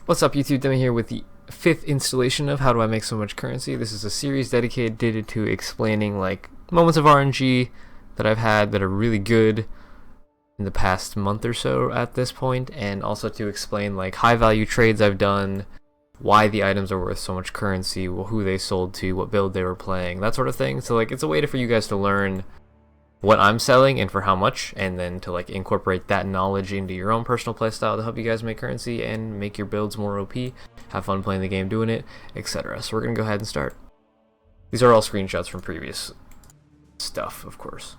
What's up, YouTube? Demi here with the 5th installation of How Do I Make So Much Currency. This is a series dedicated to explaining like moments of RNG that I've had that are really good in the past month or so at this point, and also to explain like high value trades I've done, why the items are worth so much currency, who they sold to, what build they were playing, that sort of thing. So like it's a way for you guys to learn what I'm selling and for how much, and then to like incorporate that knowledge into your own personal playstyle to help you guys make currency and make your builds more OP, have fun playing the game doing it, etc. So we're gonna go ahead and start. These are all screenshots from previous stuff, of course.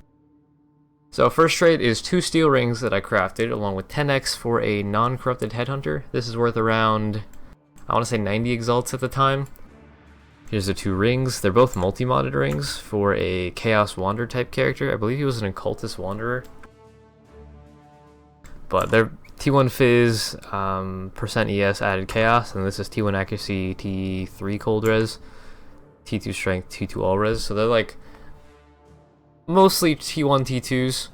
So first trade is 2 steel rings that I crafted along with 10x for a non-corrupted headhunter. This is worth around, I want to say 90 exalts at the time. Here's the 2 rings. They're both multi-modded rings for a Chaos Wanderer type character. I believe he was an Occultist Wanderer. But they're T1 Fizz, percent ES added Chaos, and this is T1 Accuracy, T3 Cold Res, T2 Strength, T2 All Res. So they're like mostly T1, T2s.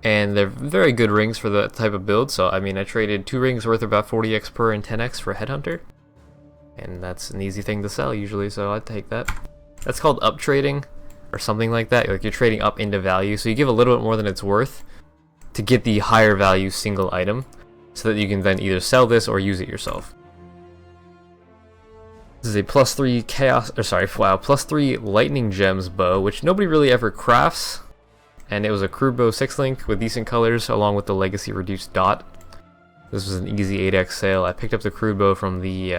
And they're very good rings for that type of build. So I mean, I traded 2 rings worth about 40x per and 10x for Headhunter. And that's an easy thing to sell usually, so I'd take that. That's called up trading, or something like that. Like you're trading up into value, so you give a little bit more than it's worth to get the higher value single item, so that you can then either sell this or use it yourself. This is a +3 chaos, or sorry, wow, +3 lightning gems bow, which nobody really ever crafts. And it was a crude bow 6-link with decent colors, along with the legacy reduced dot. This was an easy 8x sale. I picked up the crude bow from the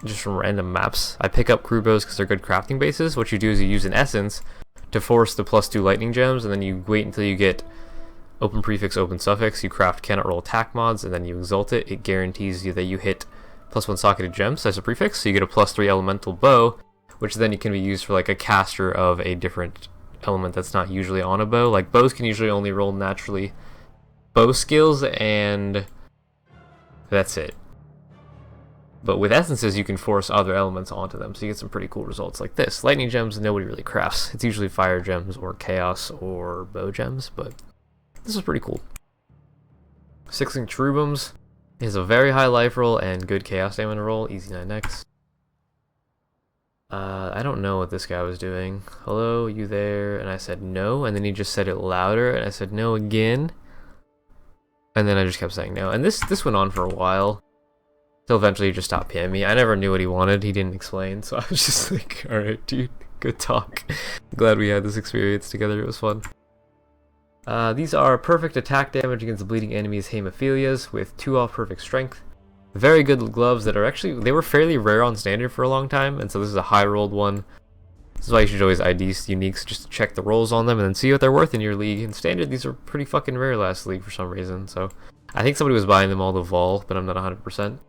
just from random maps. I pick up crude bows because they're good crafting bases. What you do is you use an essence to force the +2 lightning gems, and then you wait until you get open prefix, open suffix. You craft cannot roll attack mods, and then you exalt it. It guarantees you that you hit +1 socketed gems as a prefix, so you get a +3 elemental bow, which then it can be used for like a caster of a different element that's not usually on a bow. Like bows can usually only roll naturally bow skills, and that's it. But with essences, you can force other elements onto them, so you get some pretty cool results like this. Lightning gems, nobody really crafts. It's usually fire gems or chaos or bow gems, but this is pretty cool. 6-link Cherubim's is a very high life roll and good chaos stamina roll, easy 9x. I don't know what this guy was doing. Hello, you there? And I said no, and then he just said it louder, and I said no again. And then I just kept saying no, and this went on for a while. So eventually he just stopped PMing me. I never knew what he wanted. He didn't explain. So I was just like, alright, dude, good talk. Glad we had this experience together. It was fun. These are perfect attack damage against bleeding enemies' hemophilias with 2 off perfect strength. Very good gloves that are actually, they were fairly rare on standard for a long time. And so this is a high rolled one. This is why you should always ID uniques just to check the rolls on them and then see what they're worth in your league. In standard, these are pretty fucking rare last league for some reason. So I think somebody was buying them all to vol, but I'm not 100%.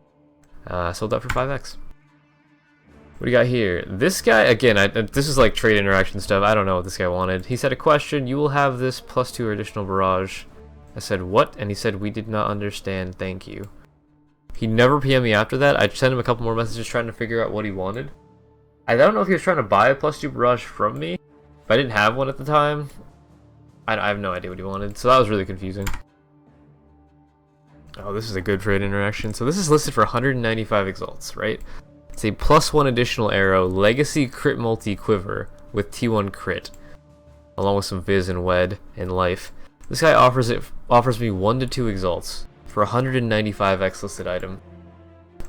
Sold that for 5x. What do you got here? This guy, again, this is like trade interaction stuff. I don't know what this guy wanted. He said a question, you will have this +2 additional barrage. I said, what? And he said, we did not understand, thank you. He never PM'd me after that. I sent him a couple more messages trying to figure out what he wanted. I don't know if he was trying to buy a +2 barrage from me, but I didn't have one at the time. I have no idea what he wanted, so that was really confusing. Oh, this is a good trade interaction. So this is listed for 195 exalts, right? It's a +1 additional arrow, legacy crit multi quiver with T1 crit, along with some viz and wed and life. This guy offers me 1 to 2 exalts for 195x listed item.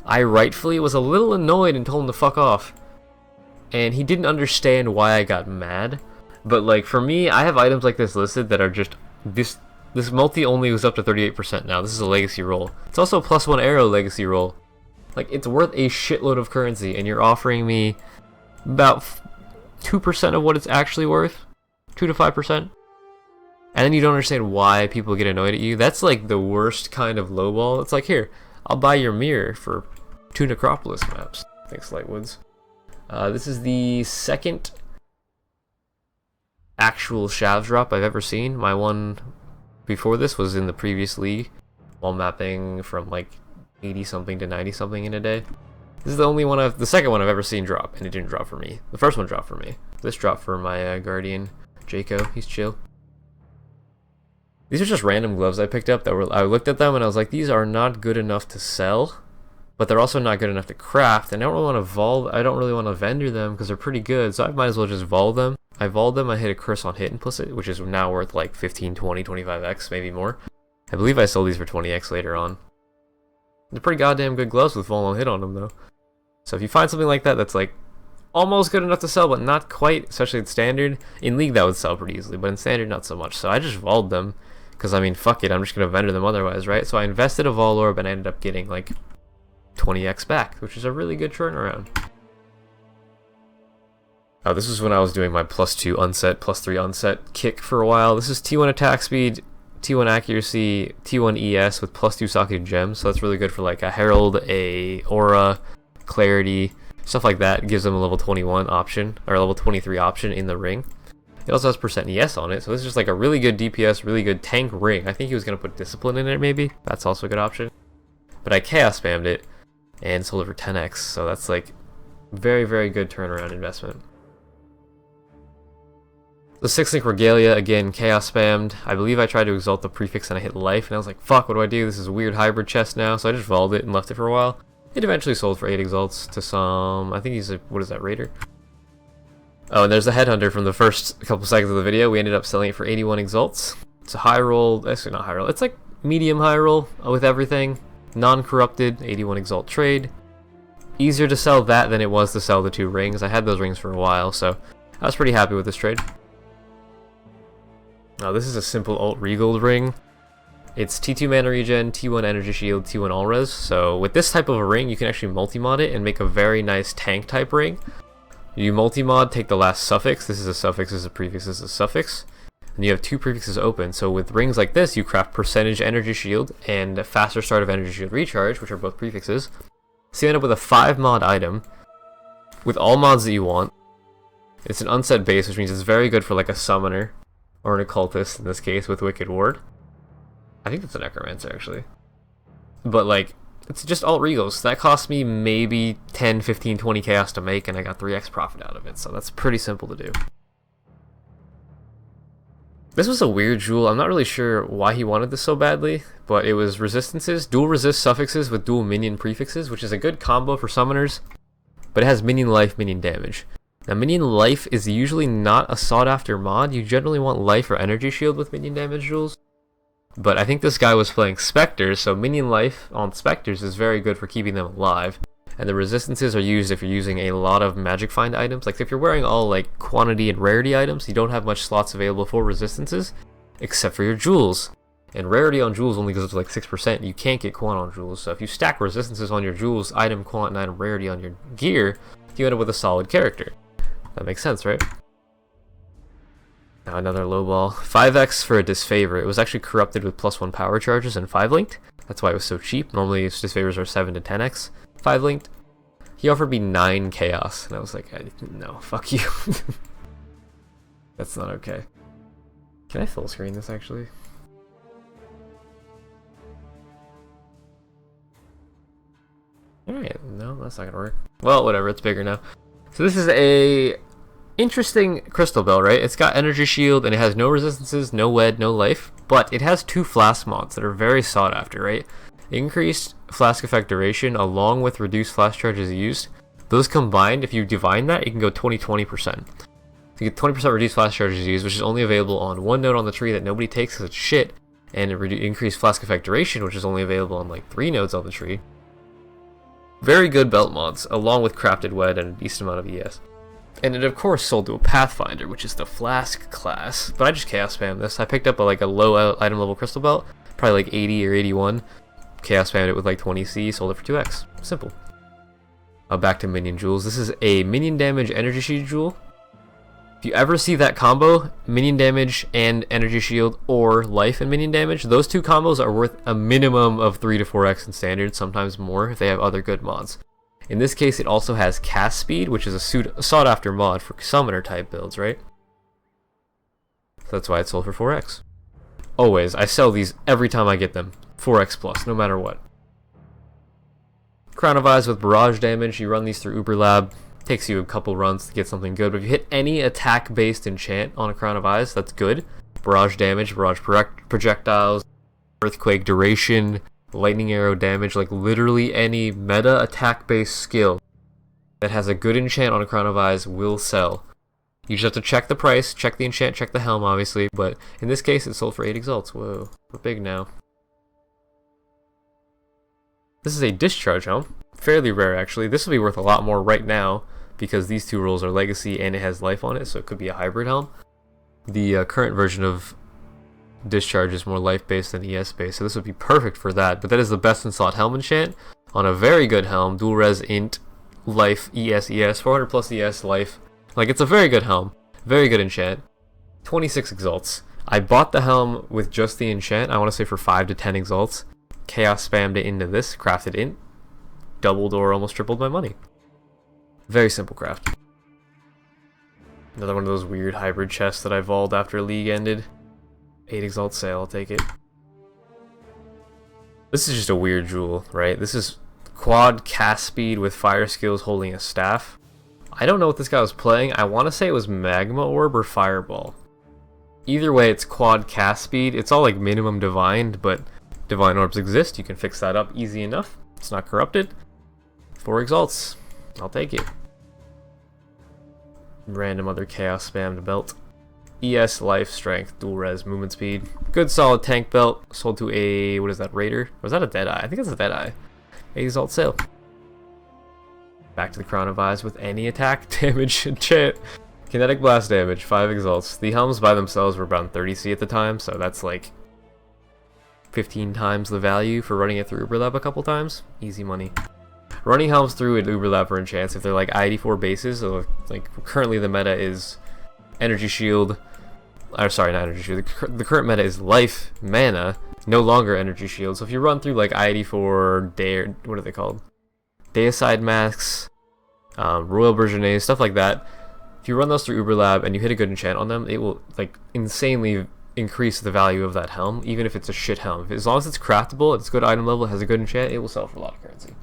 I rightfully was a little annoyed and told him to fuck off, and he didn't understand why I got mad. But like for me, I have items like this listed that are just This multi only was up to 38% now. This is a legacy roll. It's also a +1 arrow legacy roll. Like, it's worth a shitload of currency, and you're offering me about 2% of what it's actually worth. 2 to 5%. And then you don't understand why people get annoyed at you. That's like the worst kind of lowball. It's like, here, I'll buy your mirror for 2 Necropolis maps. Thanks, Lightwoods. This is the second actual Shavs drop I've ever seen. My one before this was in the previous league, while mapping from like 80 something to 90 something in a day. This is the second one I've ever seen drop, and it didn't drop for me. The first one dropped for me. This dropped for my guardian, Jaco. He's chill. These are just random gloves I picked up that were, I looked at them and I was like, these are not good enough to sell, but they're also not good enough to craft, and I don't really want to vendor them because they're pretty good, so I might as well just vol them. I volled them, I hit a curse on hit implicit, which is now worth like 15, 20, 25x, maybe more. I believe I sold these for 20x later on. They're pretty goddamn good gloves with vol on hit on them though. So if you find something like that that's like almost good enough to sell but not quite, especially in standard, in league that would sell pretty easily, but in standard not so much. So I just volled them because I mean fuck it, I'm just gonna vendor them otherwise, right? So I invested a vol orb and I ended up getting like 20x back, which is a really good turnaround. Oh, this is when I was doing my +2 unset, +3 unset kick for a while. This is T1 attack speed, T1 accuracy, T1 ES with +2 socketed gems, so that's really good for like a Herald, a Aura, Clarity, stuff like that. It gives them a level 21 option, or level 23 option in the ring. It also has % ES on it, so this is just like a really good DPS, really good tank ring. I think he was going to put Discipline in it maybe, that's also a good option. But I chaos spammed it and sold it for 10x, so that's like very, very good turnaround investment. The 6-link Regalia, again, chaos spammed. I believe I tried to exalt the prefix and I hit life, and I was like, fuck, what do I do? This is a weird hybrid chest now, so I just volled it and left it for a while. It eventually sold for 8 exalts to some, I think he's a, what is that, raider? Oh, and there's the headhunter from the first couple seconds of the video. We ended up selling it for 81 exalts. It's a high roll, actually not high roll, it's like medium high roll with everything. Non-corrupted, 81 exalt trade. Easier to sell that than it was to sell the 2 rings. I had those rings for a while, so I was pretty happy with this trade. Now this is a simple alt regal ring. It's T2 mana regen, T1 energy shield, T1 all res. So with this type of a ring, you can actually multi-mod it and make a very nice tank type ring. You multi-mod, take the last suffix. This is a suffix, this is a prefix, this is a suffix. And you have 2 prefixes open. So with rings like this, you craft percentage energy shield and a faster start of energy shield recharge, which are both prefixes. So you end up with a 5 mod item with all mods that you want. It's an unset base, which means it's very good for like a summoner. Or an occultist in this case with Wicked Ward. I think that's a necromancer actually. But like, it's just alt regals. That cost me maybe 10, 15, 20 chaos to make, and I got 3x profit out of it. So that's pretty simple to do. This was a weird jewel. I'm not really sure why he wanted this so badly, but it was resistances, dual resist suffixes with dual minion prefixes, which is a good combo for summoners, but it has minion life, minion damage. Now, minion life is usually not a sought-after mod. You generally want life or energy shield with minion damage jewels. But I think this guy was playing Spectres, so minion life on Spectres is very good for keeping them alive. And the resistances are used if you're using a lot of magic find items. Like if you're wearing all like quantity and rarity items, you don't have much slots available for resistances, except for your jewels. And rarity on jewels only goes up to like 6%. You can't get quant on jewels. So if you stack resistances on your jewels, item, quant, and item rarity on your gear, you end up with a solid character. That makes sense, right? Now another low ball. 5x for a disfavor. It was actually corrupted with +1 power charges and 5-linked. That's why it was so cheap. Normally disfavors are 7 to 10x. 5-linked. He offered me 9 chaos, and I was like, no, fuck you. That's not okay. Can I full screen this actually? Alright, no, that's not gonna work. Well, whatever, it's bigger now. So this is a interesting crystal bell, right? It's got energy shield and it has no resistances, no wed, no life, but it has 2 flask mods that are very sought after, right? Increased flask effect duration along with reduced flash charges used. Those combined, if you divine that, you can go 20%. So you get 20% reduced flash charges used, which is only available on 1 node on the tree that nobody takes because it's shit, and increased flask effect duration, which is only available on like 3 nodes on the tree. Very good belt mods, along with crafted wed and a decent amount of ES. And it of course sold to a Pathfinder, which is the Flask class. But I just chaos spammed this. I picked up like a low item level crystal belt, probably like 80 or 81. Chaos spammed it with like 20 C, sold it for 2x. Simple. Back to minion jewels. This is a minion damage energy shield jewel. If you ever see that combo, minion damage and energy shield, or life and minion damage, those 2 combos are worth a minimum of 3 to 4x in standard, sometimes more if they have other good mods. In this case, it also has cast speed, which is a sought after mod for summoner type builds, right? So that's why it sold for 4x. Always, I sell these every time I get them. 4x plus, no matter what. Crown of Eyes with barrage damage, you run these through Uber Lab. Takes you a couple runs to get something good, but if you hit any attack based enchant on a Crown of Eyes, that's good. barrage damage, projectiles, earthquake duration, lightning arrow damage, like literally any meta attack based skill that has a good enchant on a Crown of Eyes will sell. You just have to check the price, check the enchant, check the helm obviously, but in this case it sold for 8 exalts. Whoa, we're big now. This is a discharge helm, fairly rare actually. This will be worth a lot more right now because these two rolls are legacy and it has life on it, so it could be a hybrid helm. The current version of discharge is more life based than ES based, so this would be perfect for that. But that is the best in slot helm enchant on a very good helm, dual res int, life, ES, 400 plus ES, life. Like, it's a very good helm, very good enchant. 26 exalts. I bought the helm with just the enchant, I want to say for 5 to 10 exalts. Chaos spammed it into this, crafted int, doubled or almost tripled my money. Very simple craft. Another one of those weird hybrid chests that I vaulted after League ended. 8 exalt sale, I'll take it. This is just a weird jewel, right? This is quad cast speed with fire skills holding a staff. I don't know what this guy was playing. I want to say it was Magma Orb or Fireball. Either way, it's quad cast speed. It's all like minimum divined, but divine orbs exist. You can fix that up easy enough. It's not corrupted. 4 exalts. I'll take it. Random other chaos spammed belt. ES, life, strength, dual res, movement speed. Good solid tank belt. Sold to a, what is that, Raider? Or is that a Deadeye? I think it's a Deadeye. 8 exalt sale. Back to the Crown of Eyes with any attack damage enchant. Kinetic blast damage, 5 exalts. The helms by themselves were around 30C at the time, so that's like 15 times the value for running it through Uberlab a couple times. Easy money. Running helms through an Uberlab for enchants, if they're like I-84 bases, so like currently the meta is energy shield, or sorry, not energy shield, the current meta is life, mana, no longer energy shield. So if you run through like I-84, what are they called? Deicide masks, Royal Burgeonet, stuff like that. If you run those through Uberlab and you hit a good enchant on them, it will like insanely increase the value of that helm, even if it's a shit helm. As long as it's craftable, it's good item level, has a good enchant, it will sell for a lot of currency.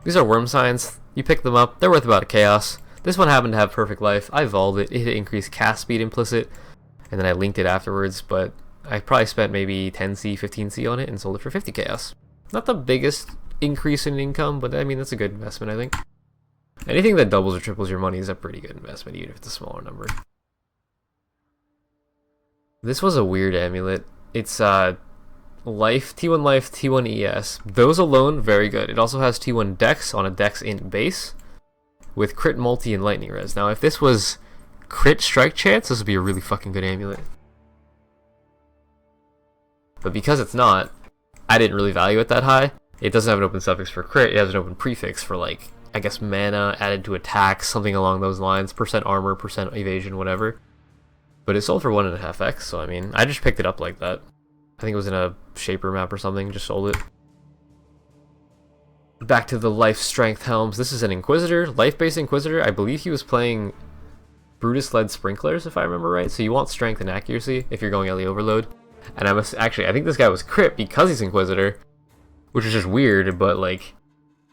These are worm signs. You pick them up, they're worth about a chaos. This one happened to have perfect life. I vaulted it, it hit increased cast speed implicit, and then I linked it afterwards, but I probably spent maybe 10C, 15C on it and sold it for 50 chaos. Not the biggest increase in income, but I mean, that's a good investment, I think. Anything that doubles or triples your money is a pretty good investment, even if it's a smaller number. This was a weird amulet. It's life, T1 life, T1 ES. Those alone, very good. It also has T1 dex on a dex int base with crit multi and lightning res. Now, if this was crit strike chance, this would be a really fucking good amulet. But because it's not, I didn't really value it that high. It doesn't have an open suffix for crit, it has an open prefix for, like, I guess mana added to attacks, something along those lines, percent armor, percent evasion, whatever. But it sold for 1.5x, so I mean, I just picked it up like that. I think it was in a Shaper map or something, just sold it. Back to the life strength helms. This is an Inquisitor, life-based Inquisitor. I believe he was playing Brutus-led Sprinklers, if I remember right. So you want strength and accuracy if you're going LE Overload. And I think this guy was crit because he's Inquisitor, which is just weird, but like,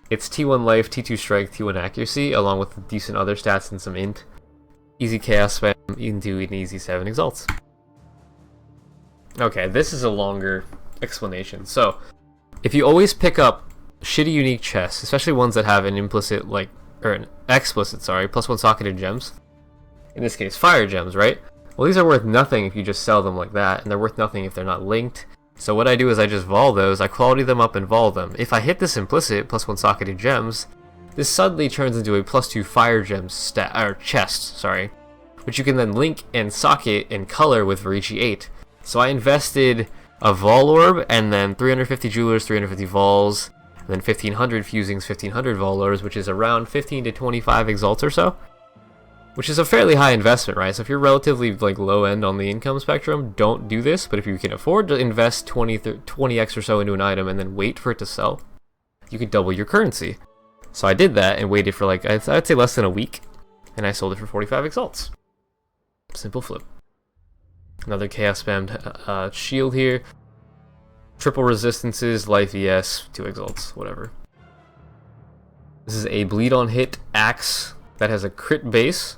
it's T1 life, T2 strength, T1 accuracy, along with decent other stats and some int. Easy chaos spam into an easy 7 exalts. Okay, this is a longer explanation. So, if you always pick up shitty unique chests, especially ones that have an implicit, like, or an explicit, sorry, +1 socketed gems, in this case, fire gems, right? Well, these are worth nothing if you just sell them like that, and they're worth nothing if they're not linked. So what I do is I just vol those, I quality them up and vol them. If I hit this implicit +1 socketed gems, this suddenly turns into a +2 fire gems chest, sorry, which you can then link and socket and color with Verici 8. So I invested a vol orb and then 350 jewelers, 350 vols, and then 1500 fusings, 1500 vol orbs, which is around 15 to 25 exalts or so. Which is a fairly high investment, right? So if you're relatively like low end on the income spectrum, don't do this. But if you can afford to invest 20x or so into an item and then wait for it to sell, you could double your currency. So I did that and waited for like, I'd say less than a week, and I sold it for 45 exalts. Simple flip. Another chaos spammed shield here. Triple resistances, life ES, 2 exalts, whatever. This is a bleed on hit axe that has a crit base.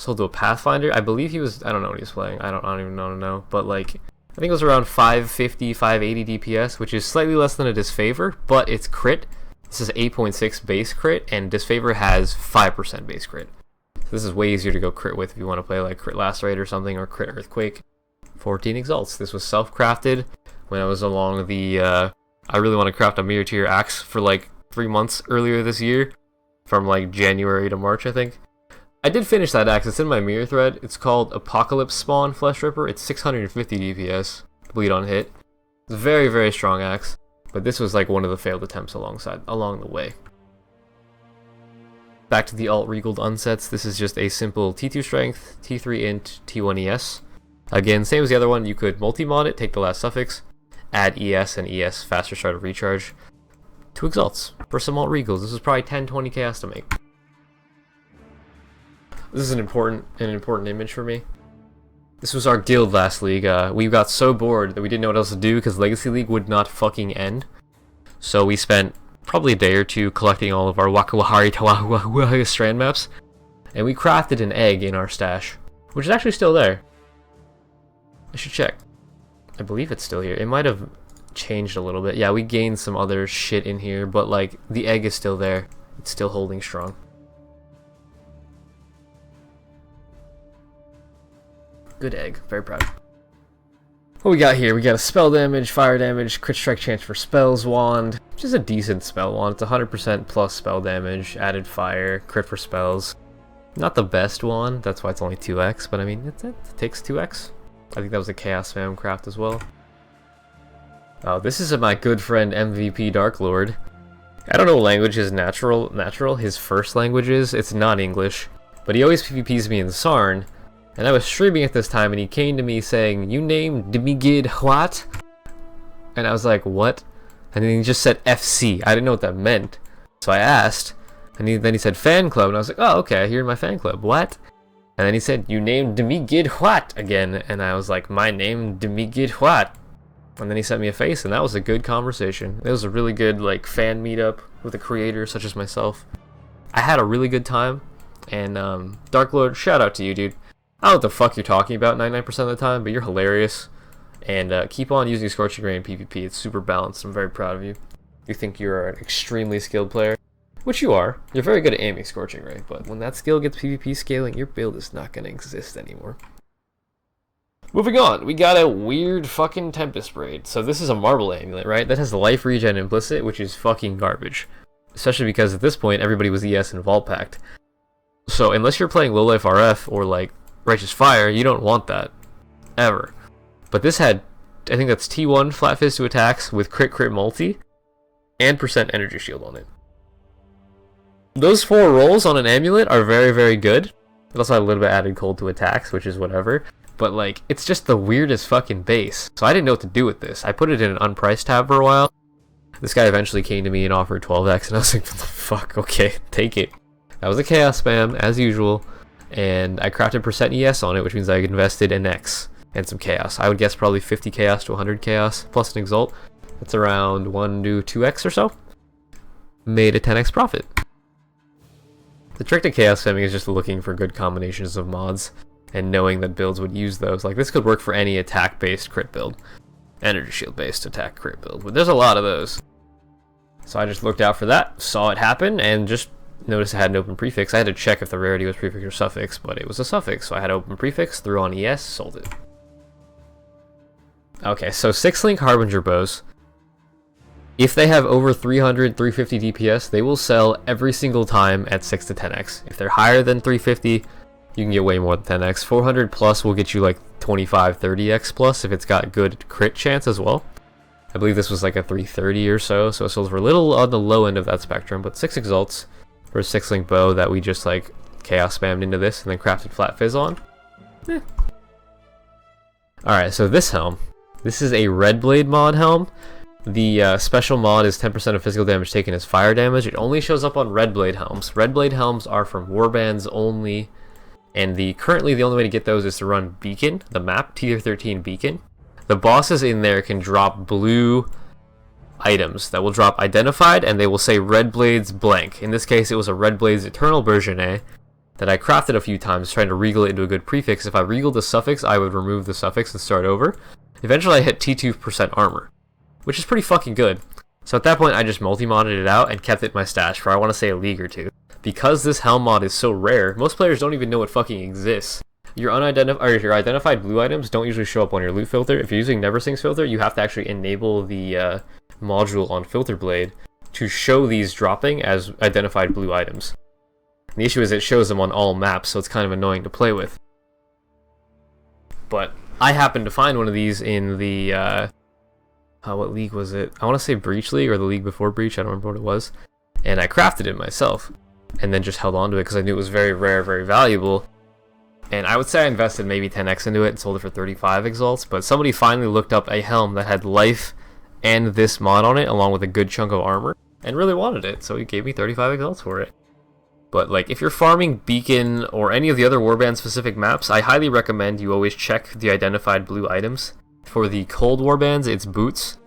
sold to a Pathfinder. I believe he was, I don't know what he was playing. I don't even know. But like, I think it was around 550, 580 DPS, which is slightly less than a Disfavor, but it's crit. This is 8.6 base crit, and Disfavor has 5% base crit. So this is way easier to go crit with if you want to play like Crit Lacerate or something, or Crit Earthquake. 14 Exalts. This was self-crafted when I was along the, I really want to craft a Mirror Tier Axe for like 3 months earlier this year, from like January to March, I think. I did finish that axe. It's in my mirror thread. It's called Apocalypse Spawn Flesh Ripper. It's 650 DPS, bleed on hit. It's a very, very strong axe, but this was like one of the failed attempts along the way. Back to the alt regaled unsets. This is just a simple T2 strength, T3 int, T1 ES. Again, same as the other one. You could multi-mod it, take the last suffix, add ES and ES faster start of recharge. 2 exalts for some alt regals. This is probably 10-20 chaos to make. This is an important image for me. This was our guild last league. We got so bored that we didn't know what else to do because Legacy League would not fucking end. So we spent probably a day or two collecting all of our Wakawahari Tawahuahuahu strand maps, and we crafted an egg in our stash, which is actually still there. I should check. I believe it's still here. It might have changed a little bit. Yeah, we gained some other shit in here, but like the egg is still there. It's still holding strong. Good egg. Very proud. What we got here? We got a spell damage, fire damage, crit strike chance for spells wand, which is a decent spell wand. It's 100% plus spell damage, added fire, crit for spells. Not the best wand, that's why it's only 2x, but I mean, it takes 2x. I think that was a Chaos Spam craft as well. Oh, this is my good friend MVP Dark Lord. I don't know what language his natural his first language is. It's not English, but he always PvPs me in Sarn. And I was streaming at this time, and he came to me saying, "You named Demi what?" And I was like, "What?" And then he just said FC. I didn't know what that meant, so I asked, and then he said fan club, and I was like, "Oh, okay, you're in my fan club. What?" And then he said, "You named Demi what?" again, and I was like, "My name Demi what?" And then he sent me a face, and that was a good conversation. It was a really good like fan meetup with a creator such as myself. I had a really good time, and Dark Lord, shout out to you, dude. I don't know what the fuck you're talking about 99% of the time, but you're hilarious. And keep on using Scorching Ray in PvP. It's super balanced. I'm very proud of you. You think you're an extremely skilled player, which you are. You're very good at aiming Scorching Ray, but when that skill gets PvP scaling, your build is not going to exist anymore. Moving on, we got a weird fucking Tempest Braid. So this is a Marble Amulet, right? That has life regen implicit, which is fucking garbage. Especially because at this point, everybody was ES and Vault Pact. So unless you're playing Low Life RF or like Righteous Fire, you don't want that. Ever. But this had, I think that's T1 Flat Fist to attacks with crit multi and percent energy shield on it. Those 4 rolls on an amulet are very, very good. It also had a little bit added cold to attacks, which is whatever. But like, it's just the weirdest fucking base. So I didn't know what to do with this. I put it in an unpriced tab for a while. This guy eventually came to me and offered 12x, and I was like, what the fuck? Okay, take it. That was a Chaos Spam, as usual. And I crafted percent ES on it, which means I invested an X and some Chaos. I would guess probably 50 Chaos to 100 Chaos, plus an Exalt. That's around 1 to 2x or so. Made a 10x profit. The trick to Chaos Spamming is just looking for good combinations of mods and knowing that builds would use those. Like, this could work for any attack-based crit build. Energy shield-based attack crit build. But there's a lot of those. So I just looked out for that, saw it happen, and just noticed it had an open prefix. I had to check if the rarity was prefix or suffix, but it was a suffix, so I had open prefix, threw on ES, sold it. Okay, so 6-link harbinger bows. If they have over 300, 350 DPS, they will sell every single time at 6 to 10x. If they're higher than 350, you can get way more than 10x. 400 plus will get you like 25, 30x plus if it's got good crit chance as well. I believe this was like a 330 or so, so it sells for a little on the low end of that spectrum, but 6 exalts for a 6-link bow that we just like Chaos Spammed into this and then crafted Flat Fizz on. Alright, so this helm. This is a Red Blade mod helm. The special mod is 10% of physical damage taken as fire damage. It only shows up on Red Blade helms. Red Blade helms are from warbands only, and currently the only way to get those is to run Beacon, the map, Tier 13 Beacon. The bosses in there can drop blue items that will drop identified, and they will say Red Blades blank. In this case, it was a Red Blades Eternal Bergenet that I crafted a few times trying to regal it into a good prefix. If I regaled the suffix, I would remove the suffix and start over. Eventually I hit T2% armor, which is pretty fucking good. So at that point I just multi-modded it out and kept it in my stash for I want to say a league or two. Because this helm mod is so rare, most players don't even know it fucking exists. Your identified blue items don't usually show up on your loot filter. If you're using NeverSink's filter, you have to actually enable the module on Filter Blade to show these dropping as identified blue items. And the issue is it shows them on all maps, so it's kind of annoying to play with. But I happened to find one of these in the what league was it? I want to say Breach League or the league before Breach. I don't remember what it was. And I crafted it myself, and then just held on to it because I knew it was very rare, very valuable. And I would say I invested maybe 10x into it and sold it for 35 exalts, but somebody finally looked up a helm that had life and this mod on it, along with a good chunk of armor, and really wanted it, so he gave me 35 exalts for it. But like, if you're farming Beacon or any of the other Warband specific maps, I highly recommend you always check the identified blue items. For the Cold Warbands, it's boots.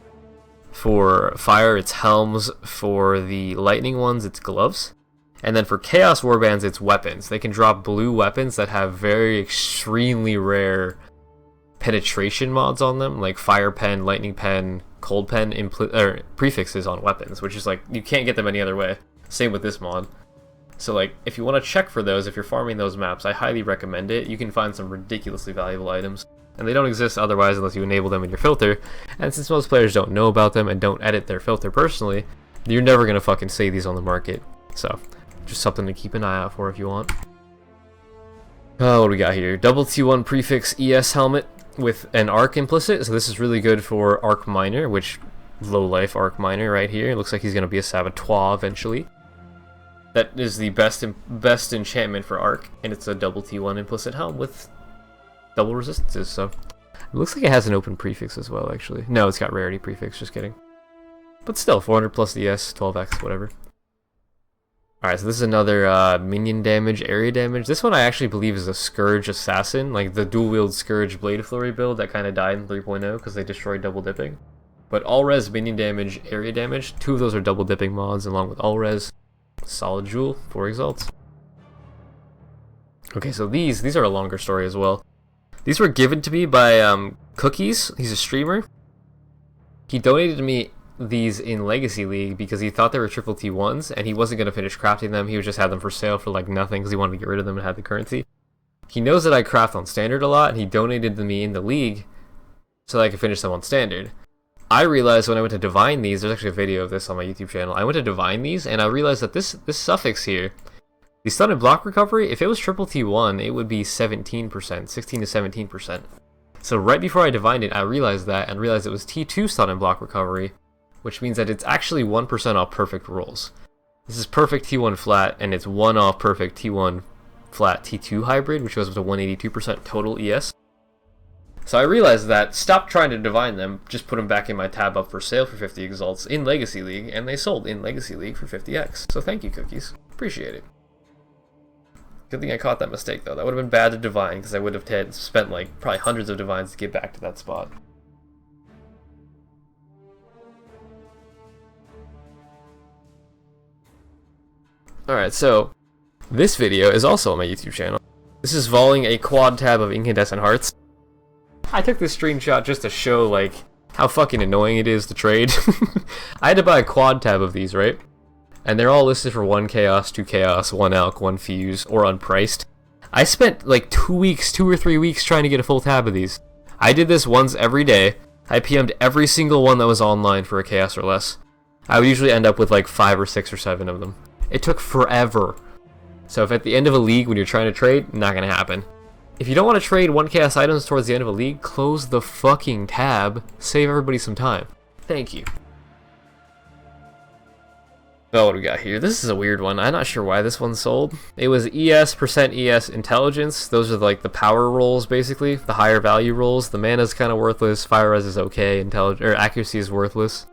For Fire, it's helms. For the Lightning ones, it's gloves. And then for Chaos Warbands, it's weapons. They can drop blue weapons that have very extremely rare penetration mods on them, like Fire Pen, Lightning Pen, Cold Pen prefixes on weapons, which is like, you can't get them any other way. Same with this mod. So like, if you want to check for those, if you're farming those maps, I highly recommend it. You can find some ridiculously valuable items, and they don't exist otherwise unless you enable them in your filter. And since most players don't know about them and don't edit their filter personally, you're never going to fucking see these on the market. So just something to keep an eye out for if you want. Oh, what do we got here? Double T1 prefix ES helmet with an arc implicit. So this is really good for Arc Miner, which low life Arc Miner right here. It looks like he's going to be a Saboteur eventually. That is the best enchantment for Arc, and it's a double T1 implicit helm with double resistances. So it looks like it has an open prefix as well, actually. No, it's got rarity prefix, just kidding. But still, 400 plus ES, 12x, whatever. Alright, so this is another minion damage, area damage. This one I actually believe is a Scourge Assassin, like the dual-wield Scourge Blade Flurry build that kind of died in 3.0 because they destroyed double dipping. But all-res minion damage, area damage, two of those are double dipping mods along with all-res. Solid jewel, 4 exalts. Okay, so these are a longer story as well. These were given to me by Cookies. He's a streamer. He donated to me these in Legacy League because he thought they were triple T1s and he wasn't going to finish crafting them. He would just have them for sale for like nothing because he wanted to get rid of them and have the currency. He knows that I craft on standard a lot, and he donated them to me in the league so that I could finish them on standard. I realized when I went to divine these, there's actually a video of this on my YouTube channel, I went to divine these and I realized that this suffix here, the stun and block recovery, if it was triple T1, it would be 17%, 16 to 17%. So right before I divined it, I realized that and realized it was T2 stun and block recovery, which means that it's actually 1% off perfect rolls. This is perfect T1 flat, and it's 1 off perfect T1 flat T2 hybrid, which goes up to 182% total ES. So I realized that, stopped trying to divine them, just put them back in my tab up for sale for 50 exalts in Legacy League, and they sold in Legacy League for 50x. So thank you, Cookies. Appreciate it. Good thing I caught that mistake, though. That would have been bad to divine, because I would have spent like probably hundreds of divines to get back to that spot. Alright, so this video is also on my YouTube channel. This is volleying a quad tab of incandescent hearts. I took this screenshot just to show like how fucking annoying it is to trade. I had to buy a quad tab of these, right? And they're all listed for 1 chaos, 2 chaos, 1 alch, 1 fuse, or unpriced. I spent like 2 or 3 weeks trying to get a full tab of these. I did this once every day. I PM'd every single one that was online for a chaos or less. I would usually end up with like 5 or 6 or 7 of them. It took forever. So if at the end of a league when you're trying to trade, not gonna happen. If you don't want to trade 1 chaos items towards the end of a league, close the fucking tab. Save everybody some time. Thank you. Oh, what do we got here? This is a weird one. I'm not sure why this one sold. It was ES, %ES, intelligence. Those are like the power rolls, basically. The higher value rolls. The mana's kind of worthless. Fire res is okay. Accuracy is worthless.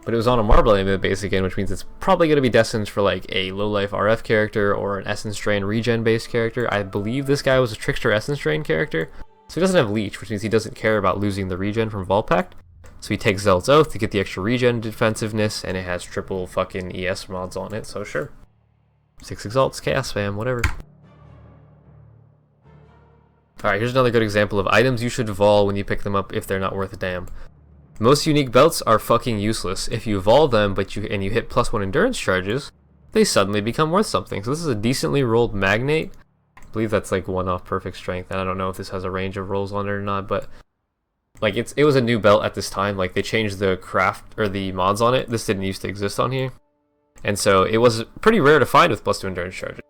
But it was on a Marble Amulet base again, which means it's probably going to be destined for like a low-life RF character or an Essence Drain regen-based character. I believe this guy was a Trickster Essence Drain character, so he doesn't have Leech, which means he doesn't care about losing the regen from Vault Pact. So he takes Zealot's Oath to get the extra regen defensiveness, and it has triple fucking ES mods on it, so sure. 6 exalts, chaos spam, whatever. Alright, here's another good example of items you should vol when you pick them up if they're not worth a damn. Most unique belts are fucking useless. If you vol them and you hit +1 endurance charges, they suddenly become worth something. So this is a decently rolled magnate. I believe that's like 1 off perfect strength, and I don't know if this has a range of rolls on it or not, but like it was a new belt at this time. Like they changed the craft or the mods on it. This didn't used to exist on here. And so it was pretty rare to find with +2 endurance charges.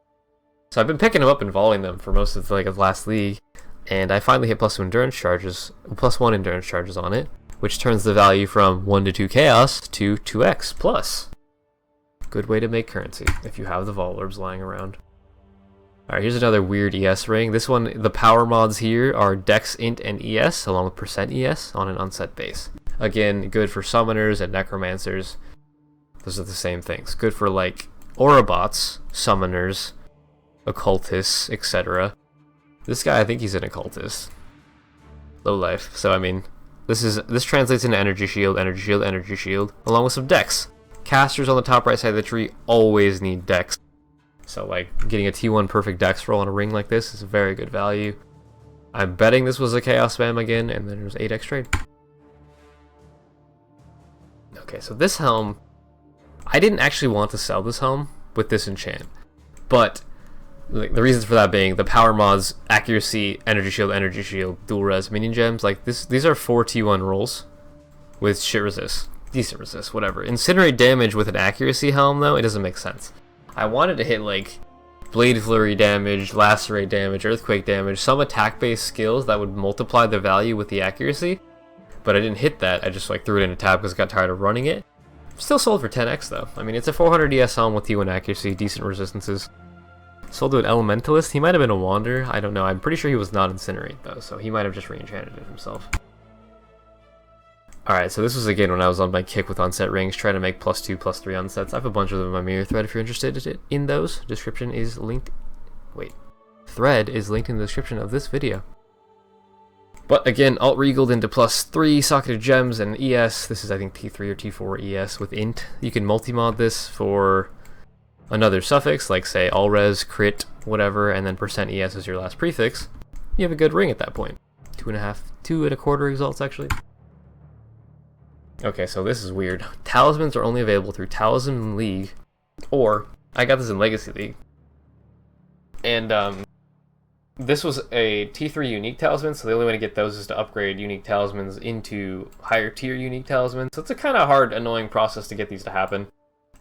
So I've been picking them up and volleying them for most of the last league, and I finally hit +2 endurance charges, +1 endurance charges on it, which turns the value from 1 to 2 chaos to 2x plus. Good way to make currency if you have the vol orbs lying around. Alright, here's another weird ES ring. This one, the power mods here are Dex, Int, and ES, along with %ES on an unset base. Again, good for summoners and necromancers. Those are the same things. Good for like Aurabots, summoners, occultists, etc. This guy, I think he's an occultist. Low life. So I mean, this translates into energy shield, energy shield, energy shield, along with some dex. Casters on the top right side of the tree always need dex. So like getting a T1 perfect dex roll on a ring like this is a very good value. I'm betting this was a chaos spam again, and then there's 8x trade. Okay, so this helm, I didn't actually want to sell this helm with this enchant, but the reasons for that being the power mods, accuracy, energy shield, dual res, minion gems, like these are 4 T1 rolls with shit resist, decent resist, whatever. Incinerate damage with an accuracy helm though, it doesn't make sense. I wanted to hit like blade flurry damage, lacerate damage, earthquake damage, some attack based skills that would multiply the value with the accuracy, but I didn't hit that. I just like threw it in a tab because I got tired of running it. Still sold for 10x though. I mean, it's a 400 ES helm with T1 accuracy, decent resistances. Sold to an Elementalist. He might have been a Wander. I don't know. I'm pretty sure he was not Incinerate though, so he might have just re-enchanted it himself. Alright, so this was again when I was on my kick with unset rings, trying to make +2, +3 unsets. I have a bunch of them in my mirror thread if you're interested in those. Description is linked. Wait. Thread is linked in the description of this video. But again, alt regaled into +3 socketed gems and ES. This is I think T3 or T4 ES with int. You can multi-mod this for another suffix, like say all res, crit, whatever, and then %ES is your last prefix. You have a good ring at that point. 2.25 exalts actually. Okay, so this is weird. Talismans are only available through Talisman League, or I got this in Legacy League. And this was a T3 unique talisman, so the only way to get those is to upgrade unique talismans into higher tier unique talismans. So it's a kind of hard, annoying process to get these to happen.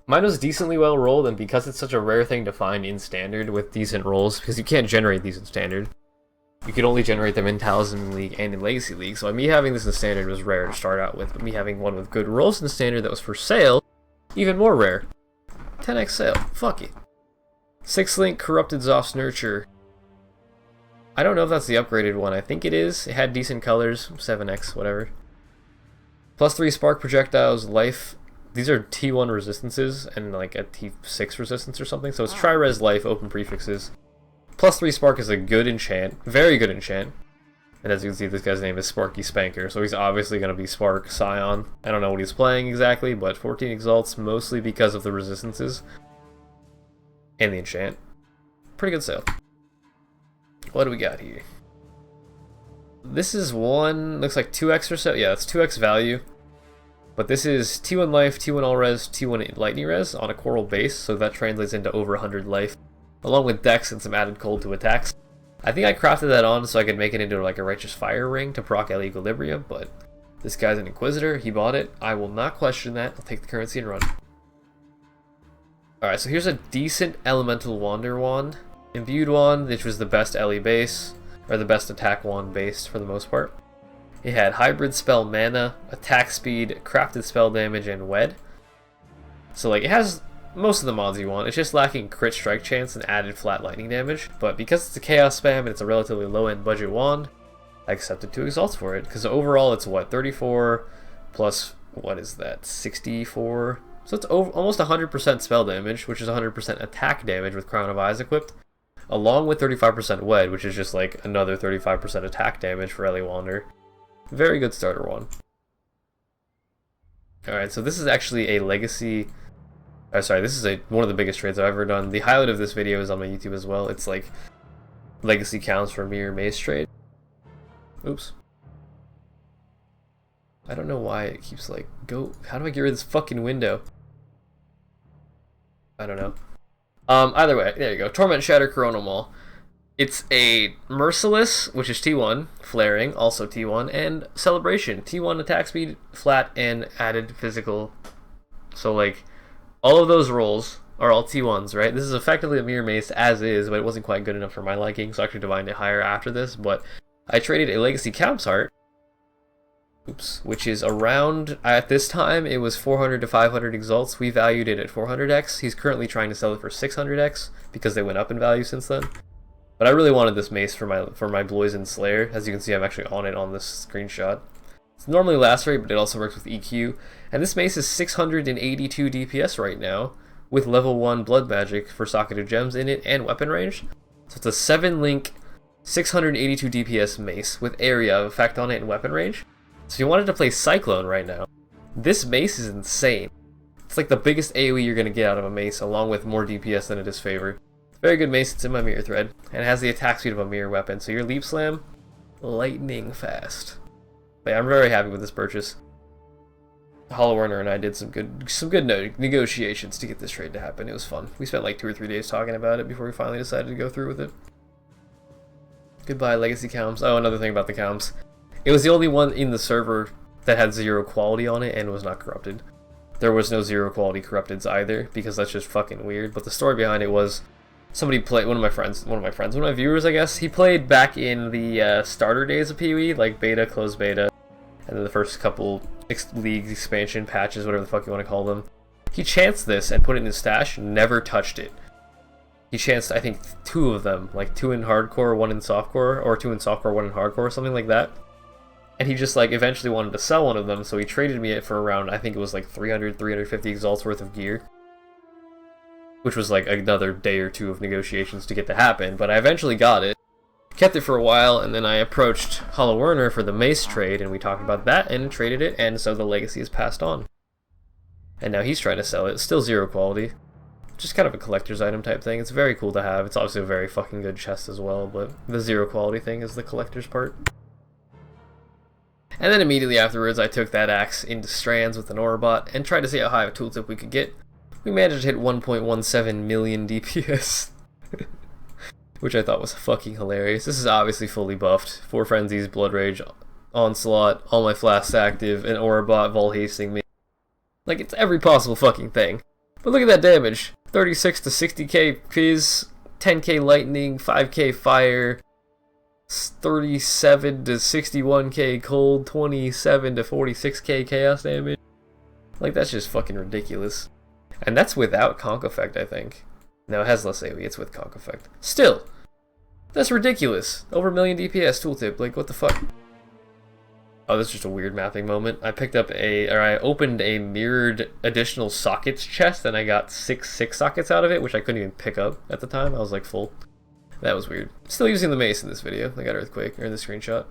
Mine was decently well rolled, and because it's such a rare thing to find in Standard with decent rolls, because you can't generate these in Standard, you could only generate them in Talisman League and in Legacy League, so me having this in Standard was rare to start out with, but me having one with good rolls in Standard that was for sale, even more rare. 10x sale, fuck it. 6-link Corrupted Zoph's Nurture. I don't know if that's the upgraded one, I think it is. It had decent colors, 7x, whatever. +3 Spark Projectiles, Life. These are T1 resistances and like a T6 resistance or something, so it's Tri-Res Life, open prefixes. +3 Spark is a good enchant, very good enchant. And as you can see, this guy's name is Sparky Spanker, so he's obviously going to be Spark Scion. I don't know what he's playing exactly, but 14 exalts, mostly because of the resistances and the enchant. Pretty good sale. What do we got here? This is one, looks like 2x or so. Yeah, it's 2x value. But this is T1 life, T1 all res, T1 lightning res on a coral base, so that translates into over 100 life, along with dex and some added cold to attacks. I think I crafted that on so I could make it into like a righteous fire ring to proc El Equilibrium, but this guy's an Inquisitor, he bought it. I will not question that. I'll take the currency and run. Alright, so here's a decent Elemental Wander Wand. Imbued Wand, which was the best LE base, or the best attack wand base for the most part. It had hybrid spell mana, attack speed, crafted spell damage, and wed. So like it has most of the mods you want. It's just lacking crit strike chance and added flat lightning damage. But because it's a chaos spam and it's a relatively low end budget wand, I accepted 2 exalts for it. Because overall it's what, 34 plus what is that, 64? So it's almost 100% spell damage, which is 100% attack damage with Crown of Eyes equipped, along with 35% wed, which is just like another 35% attack damage for LE Wander. Very good starter one. Alright, so this is actually a legacy... sorry, this is one of the biggest trades I've ever done. The highlight of this video is on my YouTube as well. It's like legacy counts for Mirror Maze trade. Oops. I don't know why it keeps like, how do I get rid of this fucking window? I don't know. Either way, there you go. Torment, Shatter, Coronal Maul. It's a Merciless, which is T1, Flaring, also T1, and Celebration. T1 attack speed, flat, and added physical. So, like, all of those rolls are all T1s, right? This is effectively a mirror mace as is, but it wasn't quite good enough for my liking, so I actually divined it higher after this. But I traded a Legacy Count's Heart, which is around, at this time, it was 400 to 500 exalts. We valued it at 400x. He's currently trying to sell it for 600x because they went up in value since then. But I really wanted this mace for my Bloizen Slayer. As you can see, I'm actually on it on this screenshot. It's normally last rate, but it also works with EQ. And this mace is 682 DPS right now, with level 1 blood magic for socketed gems in it and weapon range. So it's a 7-link, 682 DPS mace with area of effect on it and weapon range. So if you wanted to play Cyclone right now, this mace is insane. It's like the biggest AoE you're going to get out of a mace, along with more DPS than it is favor. Very good mace, it's in my mirror thread, and it has the attack speed of a mirror weapon, so your leap slam, lightning fast. But yeah, I'm very happy with this purchase. Hollow Warner and I did some good negotiations to get this trade to happen. It was fun. We spent like 2 or 3 days talking about it before we finally decided to go through with it. Goodbye, Legacy Calms. Oh, another thing about the Calms. It was the only one in the server that had 0 quality on it and was not corrupted. There was no 0 quality corrupteds either, because that's just fucking weird. But the story behind it was, somebody played, one of my viewers, I guess, he played back in the starter days of PoE, like beta, closed beta, and then the first couple leagues, expansion, patches, whatever the fuck you want to call them. He chanced this and put it in his stash, never touched it. He chanced, I think, 2 of them, like 2 in hardcore, 1 in softcore, or 2 in softcore, 1 in hardcore, something like that. And he just, like, eventually wanted to sell one of them, so he traded me it for around, I think it was like 300, 350 exalts worth of gear. Which was like another day or 2 of negotiations to get to happen, but I eventually got it. Kept it for a while, and then I approached Hollow Warner for the mace trade, and we talked about that, and traded it, and so the legacy is passed on. And now he's trying to sell it. It's still 0 quality. Just kind of a collector's item type thing. It's very cool to have. It's obviously a very fucking good chest as well, but the 0 quality thing is the collector's part. And then immediately afterwards, I took that axe into Strands with an Orabot, and tried to see how high of a tooltip we could get. We managed to hit 1.17 million DPS, which I thought was fucking hilarious. This is obviously fully buffed. 4 Frenzies, Blood Rage, Onslaught, all my flasks active, and Orabot Vol hasting me. Like, it's every possible fucking thing. But look at that damage. 36 to 60k Fizz, 10k Lightning, 5k Fire, 37 to 61k Cold, 27 to 46k Chaos damage. Like, that's just fucking ridiculous. And that's without Conk Effect, I think. No, it has less AoE, it's with Conk Effect. Still! That's ridiculous! Over a million DPS tooltip, like, what the fuck? Oh, this is just a weird mapping moment. I opened a mirrored additional sockets chest, and I got 6 sockets out of it, which I couldn't even pick up at the time. I was, like, full. That was weird. Still using the mace in this video. I got Earthquake, or in the screenshot.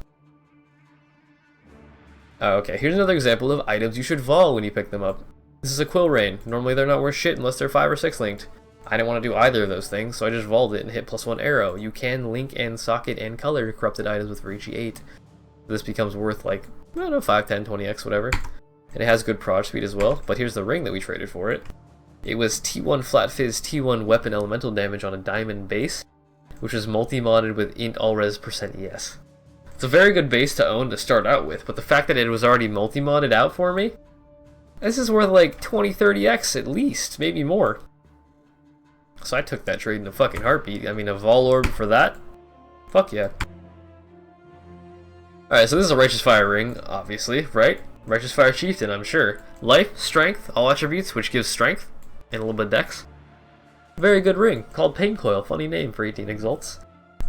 Oh, okay, here's another example of items you should vol when you pick them up. This is a Quill Rain. Normally they're not worth shit unless they're 5 or 6 linked. I didn't want to do either of those things, so I just volled it and hit +1 arrow. You can link and socket and color corrupted items with Verici 8. This becomes worth like, I don't know, 5, 10, 20x, whatever. And it has good proj speed as well, but here's the ring that we traded for it. It was T1 Flat Fizz, T1 Weapon Elemental Damage on a diamond base, which was multi-modded with int allres %ES. It's a very good base to own to start out with, but the fact that it was already multi-modded out for me, this is worth like 20, 30x at least, maybe more. So I took that trade in a fucking heartbeat. I mean, a Vol Orb for that? Fuck yeah. Alright, so this is a Righteous Fire ring, obviously, right? Righteous Fire Chieftain, I'm sure. Life, Strength, all attributes, which gives Strength, and a little bit of Dex. Very good ring, called Pain Coil, funny name for 18 exalts.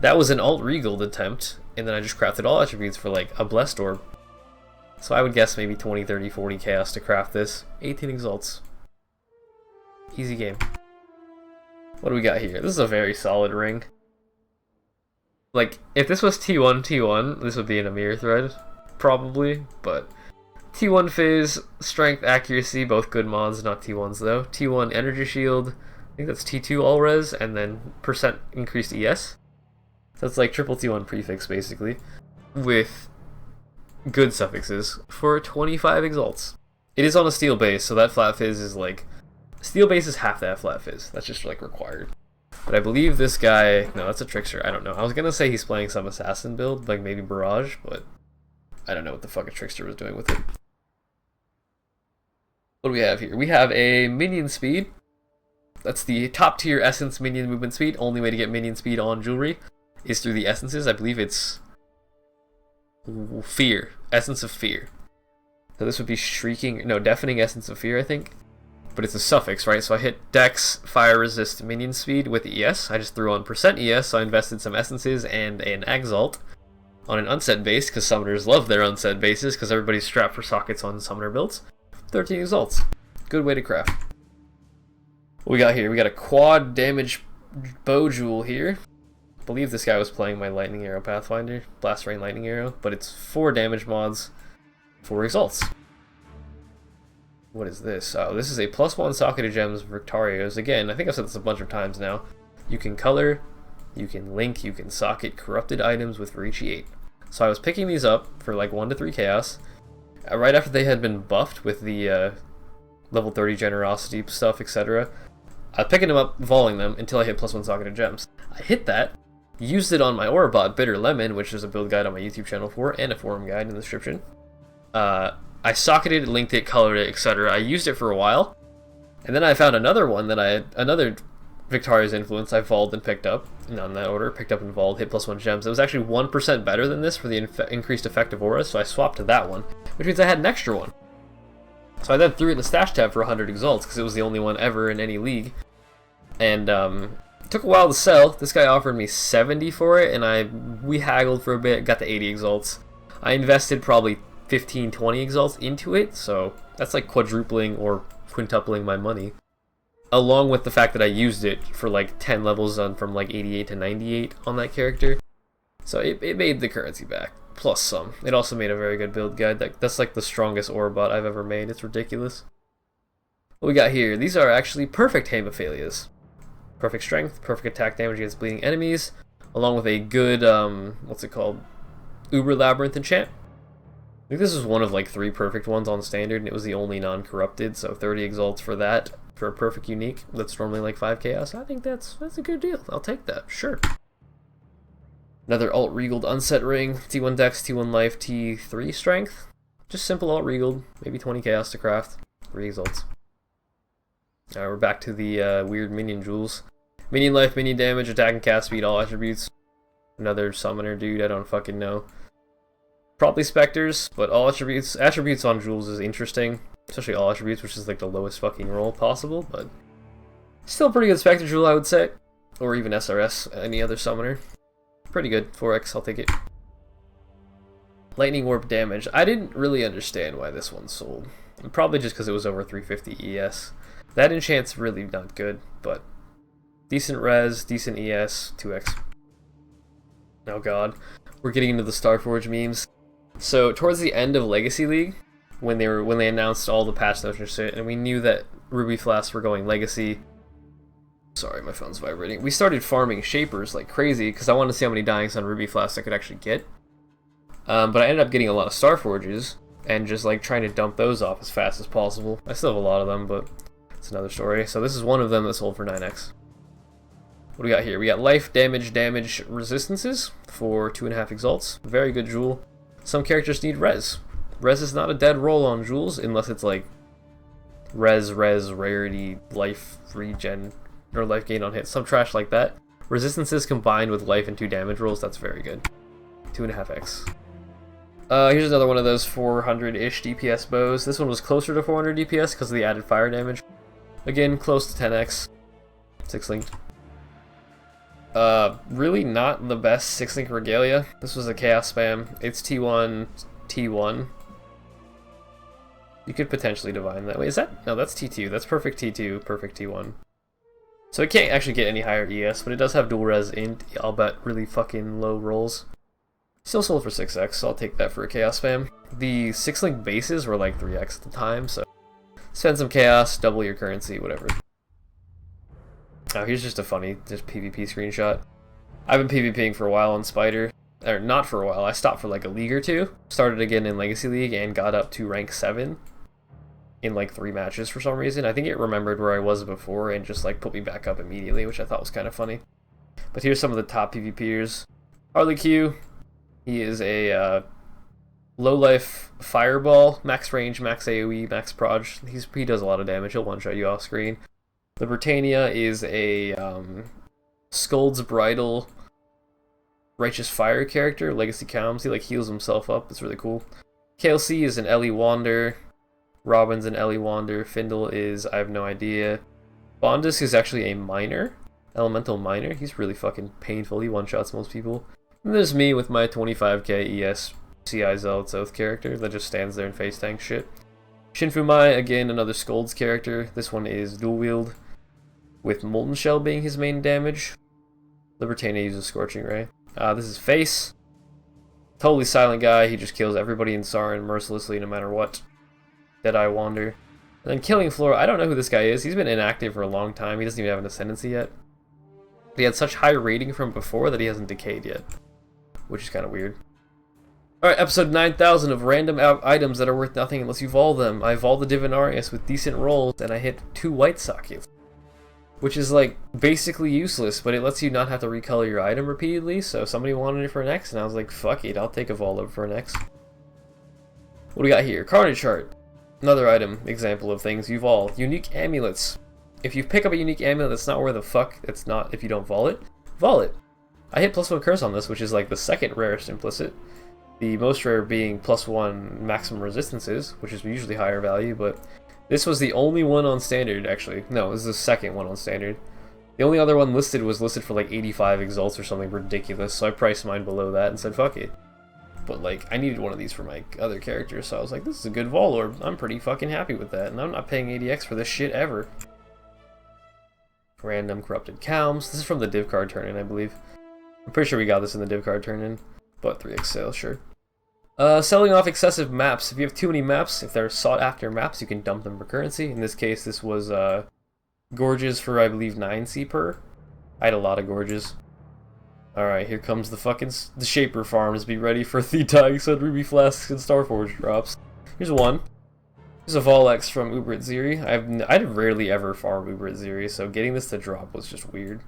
That was an Alt Regal attempt, and then I just crafted all attributes for like a Blessed Orb. So I would guess maybe 20, 30, 40 chaos to craft this. 18 exalts. Easy game. What do we got here? This is a very solid ring. Like, if this was T1, this would be in a mirror thread, probably, but T1 Fizz, Strength, Accuracy, both good mods, not T1s though. T1 Energy Shield, I think that's T2 all res, and then % increased ES. So it's like triple T1 prefix, basically. With good suffixes for 25 exalts. It is on a steel base, so that flat fizz is like... Steel base is half that flat fizz. That's just like required. But I believe this guy... No, that's a trickster. I don't know. I was gonna say he's playing some assassin build, like maybe Barrage, but I don't know what the fuck a trickster was doing with it. What do we have here? We have a minion speed. That's the top tier essence minion movement speed. Only way to get minion speed on jewelry is through the essences. I believe it's fear. Essence of fear. So this would be shrieking... No, deafening essence of fear, I think. But it's a suffix, right? So I hit Dex, Fire Resist, Minion Speed with ES. I just threw on %ES, so I invested some essences and an Exalt on an unset base, because summoners love their unset bases, because everybody's strapped for sockets on summoner builds. 13 Exalts. Good way to craft. What we got here? We got a quad damage bow jewel here. I believe this guy was playing my Lightning Arrow Pathfinder, Blast Rain Lightning Arrow, but it's 4 damage mods, 4 Exalts. What is this? Oh, this is a +1 socketed gems Victorios. Again, I think I've said this a bunch of times now. You can color, you can link, you can socket corrupted items with Verici 8. So I was picking these up for like 1 to 3 chaos. Right after they had been buffed with the level 30 generosity stuff, etc. I was picking them up, voling them, until I hit +1 socketed gems. I hit that, used it on my Orabot Bitter Lemon, which is a build guide on my YouTube channel for, and a forum guide in the description. I socketed it, linked it, colored it, etc. I used it for a while, and then I found another one that I had, another Victoria's Influence I voled and picked up, not in that order, picked up and voled, hit +1 gems. It was actually 1% better than this for the increased effective auras, so I swapped to that one, which means I had an extra one. So I then threw it in the stash tab for 100 exalts, because it was the only one ever in any league. And it took a while to sell. This guy offered me 70 for it, and we haggled for a bit, got to 80 exalts. I invested probably 15, 20 exalts into it, so that's like quadrupling or quintupling my money. Along with the fact that I used it for like 10 levels on from like 88 to 98 on that character. So it made the currency back, plus some. It also made a very good build guide. That's like the strongest Orabot I've ever made. It's ridiculous. What we got here? These are actually perfect Hemophilias. Perfect strength, perfect attack damage against bleeding enemies, along with a good, what's it called? Uber Labyrinth enchant. I think this is one of like 3 perfect ones on standard, and it was the only non-corrupted, so 30 exalts for that, for a perfect unique, that's normally like 5 chaos. I think that's a good deal. I'll take that, sure. Another alt regaled unset ring, T1 dex, T1 life, T3 strength. Just simple alt regaled, maybe 20 chaos to craft, 3 exalts. Alright, we're back to the weird minion jewels. Minion life, minion damage, attack and cast speed, all attributes. Another summoner dude, I don't fucking know. Probably specters, but all attributes. Attributes on jewels is interesting, especially all attributes, which is like the lowest fucking roll possible, but still a pretty good specter jewel, I would say. Or even SRS, any other summoner. Pretty good, 4x, I'll take it. Lightning Warp damage. I didn't really understand why this one sold. Probably just because it was over 350 ES. That enchant's really not good, but decent res, decent ES, 2x. Oh god, we're getting into the Starforge memes. So towards the end of Legacy League, when they announced all the patch notes and shit, and we knew that Ruby Flasks were going Legacy. Sorry, my phone's vibrating. We started farming Shapers like crazy because I wanted to see how many Dying Sun Ruby Flasks I could actually get. But I ended up getting a lot of Starforges and just like trying to dump those off as fast as possible. I still have a lot of them, but it's another story. So this is one of them that sold for 9x. What do we got here? We got life, damage resistances for 2.5 exalts. Very good jewel. Some characters need res. Res is not a dead roll on jewels unless it's like res, rarity, life regen, or life gain on hit. Some trash like that. Resistances combined with life and 2 damage rolls, that's very good. 2.5x. Here's another one of those 400-ish DPS bows. This one was closer to 400 DPS because of the added fire damage. Again, close to 10x. 6-linked. Really not the best 6-link regalia. This was a chaos spam. It's T1, T1. You could potentially divine that. Wait, is that? No, that's T2. That's perfect T2, perfect T1. So it can't actually get any higher ES, but it does have dual res int, I'll bet really fucking low rolls. Still sold for 6x, so I'll take that for a chaos spam. The 6-link bases were like 3x at the time, so spend some chaos, double your currency, whatever. Oh, here's just a funny, just PvP screenshot. I've been PvPing for a while on Spider. or not for a while. I stopped for like a league or two. Started again in Legacy League and got up to rank 7 in like 3 matches for some reason. I think it remembered where I was before and just like put me back up immediately, which I thought was kind of funny. But here's some of the top PvPers. Harley Q, he is a low life fireball, max range, max AoE, max proj. He does a lot of damage. He'll one shot you off screen. The Britannia is a Scold's Bridal Righteous Fire character, Legacy Calms. He like heals himself up. It's really cool. KLC is an Ellie Wander. Robin's an Ellie Wander. Findle is, I have no idea. Bondus is actually a miner. Elemental miner. He's really fucking painful. He one-shots most people. And there's me with my 25k ES CI Zealot's Oath character that just stands there and face tanks shit. Shinfumai, again, another Scold's character. This one is dual wield, with Molten Shell being his main damage. Libertania uses Scorching Ray. This is Face. Totally silent guy. He just kills everybody in Sarin mercilessly no matter what. Deadeye Wander. And then Killing Floor, I don't know who this guy is. He's been inactive for a long time. He doesn't even have an ascendancy yet. But he had such high rating from before that he hasn't decayed yet, which is kind of weird. Alright, episode 9000 of random items that are worth nothing unless you vol them. I vol the Divinarius with decent rolls, and I hit 2 white sockets, which is like basically useless, but it lets you not have to recolor your item repeatedly. So somebody wanted it for an X, and I was like, fuck it, I'll take a vol over for an X. What do we got here? Carnage Heart. Another item example of things you vol. Unique amulets. If you pick up a unique amulet that's not where the fuck it's not, if you don't vol it, vol it. I hit +1 curse on this, which is like the second rarest implicit. The most rare being +1 maximum resistances, which is usually higher value, but this was the only one on standard, actually. No, this is the second one on standard. The only other one listed was listed for like 85 exalts or something ridiculous, so I priced mine below that and said fuck it. But like, I needed one of these for my other characters, so I was like, this is a good vol orb. I'm pretty fucking happy with that, and I'm not paying 80x for this shit ever. Random Corrupted Calms. This is from the div card turn-in, I believe. I'm pretty sure we got this in the div card turn-in, but 3x sale, sure. Selling off excessive maps. If you have too many maps, if they're sought after maps, you can dump them for currency. In this case, this was Gorges for, I believe, 9C per. I had a lot of Gorges. Alright, here comes the Shaper farms. Be ready for the Dying Sun, Ruby Flasks, and Starforge drops. Here's one. Here's a Volex from Ubrit Ziri. I rarely ever farm Ubrit Ziri, so getting this to drop was just weird.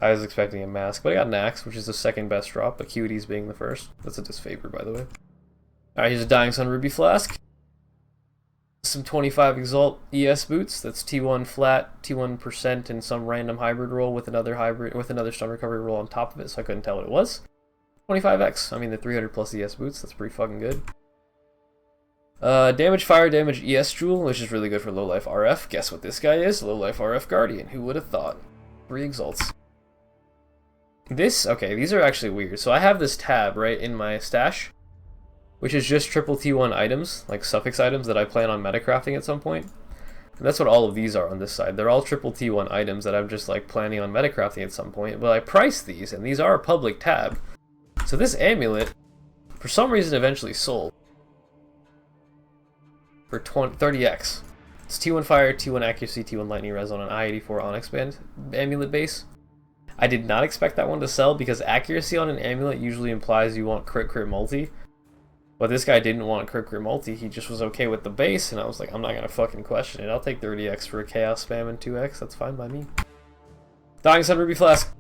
I was expecting a mask, but I got an axe, which is the second best drop, Acuities being the first. That's a disfavor, by the way. Alright, here's a Dying Sun Ruby Flask. Some 25 Exalt ES boots. That's T1 flat, T1% and some random hybrid roll with another stun recovery roll on top of it, so I couldn't tell what it was. 25x. I mean, the 300 plus ES boots, that's pretty fucking good. Damage Fire, damage ES Jewel, which is really good for low life RF. Guess what this guy is? Low life RF Guardian. Who would have thought? 3 Exalts. Okay, these are actually weird. So I have this tab, right, in my stash, which is just triple T1 items, like suffix items that I plan on metacrafting at some point. And that's what all of these are on this side. They're all triple T1 items that I'm just like planning on metacrafting at some point, but I priced these, and these are a public tab. So this amulet, for some reason, eventually sold for 30x. It's T1 Fire, T1 Accuracy, T1 Lightning Res on an I-84 Onyx Band amulet base. I did not expect that one to sell because accuracy on an amulet usually implies you want crit multi. But this guy didn't want crit multi, he just was okay with the base, and I was like, I'm not gonna fucking question it. I'll take 30x for a Chaos Spam and 2x, that's fine by me. Dying Sun Ruby Flask.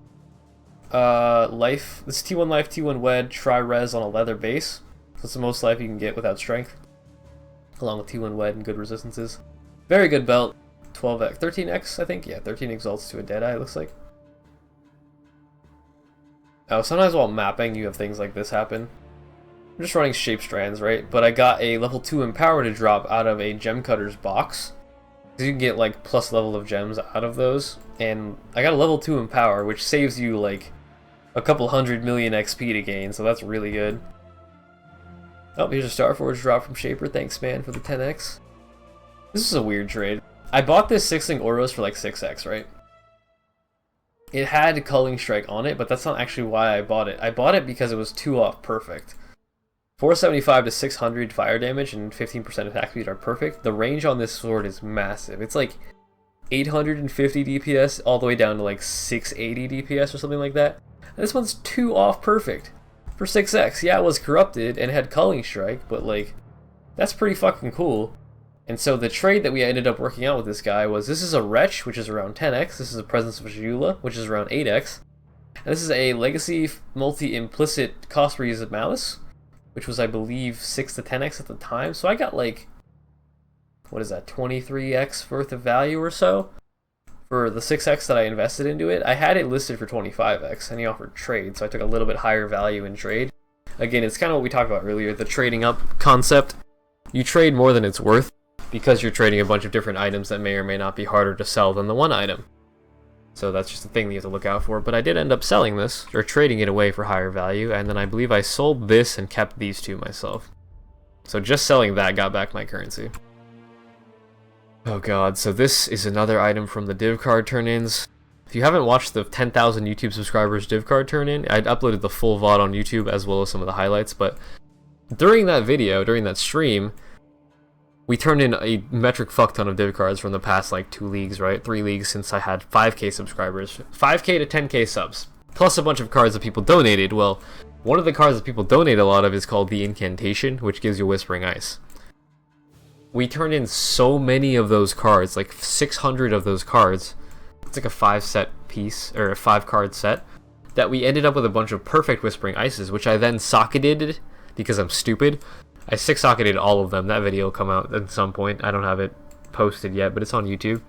Life. This is T1 Life, T1 Wed, Tri-Res on a leather base. So it's the most life you can get without strength. Along with T1 Wed and good resistances. Very good belt. 12x, 13x, I think? Yeah, 13 exalts to a Deadeye, it looks like. Oh, sometimes while mapping, you have things like this happen. I'm just running Shape Strands, right? But I got a level 2 Empower to drop out of a Gem Cutter's box. So you can get, like, plus level of gems out of those. And I got a level 2 Empower, which saves you, like, a couple 100 million XP to gain, so that's really good. Oh, here's a Starforge drop from Shaper. Thanks, man, for the 10x. This is a weird trade. I bought this 6-link Oros for, like, 6x, right? It had Culling Strike on it, but that's not actually why I bought it. I bought it because it was 2 off perfect. 475 to 600 fire damage and 15% attack speed are perfect. The range on this sword is massive. It's like 850 DPS all the way down to like 680 DPS or something like that. And this one's 2 off perfect. for 6x. Yeah, it was corrupted and had Culling Strike, but like, that's pretty fucking cool. And so the trade that we ended up working out with this guy was, this is a Wretch, which is around 10x. This is a Presence of Jula, which is around 8x. And this is a Legacy multi-implicit cost per use of Malice, which was, I believe, 6 to 10x at the time. So I got like, what is that, 23x worth of value or so for the 6x that I invested into it. I had it listed for 25x, and he offered trade, so I took a little bit higher value in trade. Again, it's kind of what we talked about earlier, the trading up concept. You trade more than it's worth, because you're trading a bunch of different items that may or may not be harder to sell than the one item. So that's just a thing that you have to look out for. But I did end up selling this, or trading it away for higher value, and then I believe I sold this and kept these two myself. So just selling that got back my currency. Oh god, so this is another item from the div card turn-ins. If you haven't watched the 10,000 YouTube subscribers div card turn-in, I'd uploaded the full VOD on YouTube as well as some of the highlights, but during that video, during that stream, we turned in a metric fuck ton of div cards from the past like 2 leagues, right? 3 leagues since I had 5k subscribers. 5k to 10k subs. Plus a bunch of cards that people donated. Well, one of the cards that people donate a lot of is called the Incantation, which gives you Whispering Ice. We turned in so many of those cards, like 600 of those cards. It's like a 5-set piece, or a 5-card set, that we ended up with a bunch of perfect Whispering Ices, which I then socketed, because I'm stupid. I 6-socketed all of them. That video will come out at some point. I don't have it posted yet, but it's on YouTube.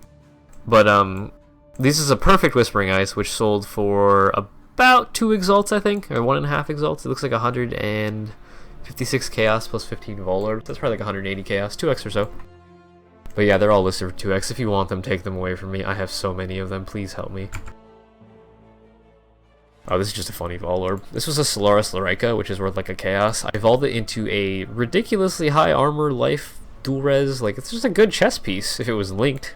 But this is a perfect Whispering Ice, which sold for about 2 exalts, I think, or 1.5 exalts. It looks like 156 chaos plus 15 Volorb. That's probably like 180 chaos, 2x or so. But yeah, they're all listed for 2x. If you want them, take them away from me. I have so many of them. Please help me. Oh, this is just a funny Volorb. This was a Solaris Lorica, which is worth like a chaos. I evolved it into a ridiculously high armor, life, dual res. Like, it's just a good chess piece if it was linked.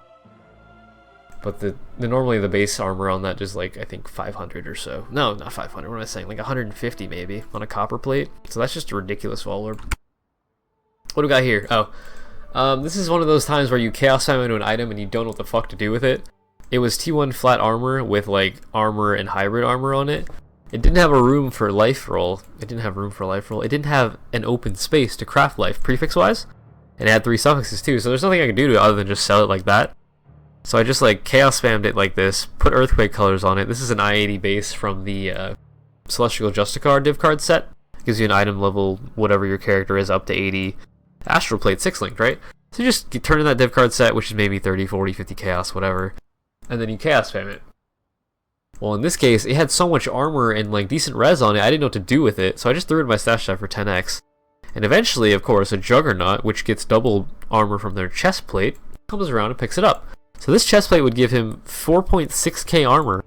But the normally the base armor on that is like, I think 500 or so. No, not 500. What am I saying? Like 150 maybe on a copper plate. So that's just a ridiculous Volorb. What do we got here? Oh, this is one of those times where you chaos spam into an item and you don't know what the fuck to do with it. It was T1 flat armor with like armor and hybrid armor on it. It didn't have a room for life roll. It didn't have an open space to craft life prefix wise. And it had 3 suffixes too, so there's nothing I could do to it other than just sell it like that. So I just like chaos spammed it like this, put earthquake colors on it. This is an I-80 base from the Celestial Justicar div card set. It gives you an item level, whatever your character is, up to 80. Astral Plate 6-linked, right? So you just turn in that div card set, which is maybe 30, 40, 50 chaos, whatever. And then you chaos spam it. Well, in this case, it had so much armor and like decent res on it, I didn't know what to do with it, so I just threw it in my stash for 10x. And eventually, of course, a Juggernaut, which gets double armor from their chest plate, comes around and picks it up. So this chest plate would give him 4.6k armor,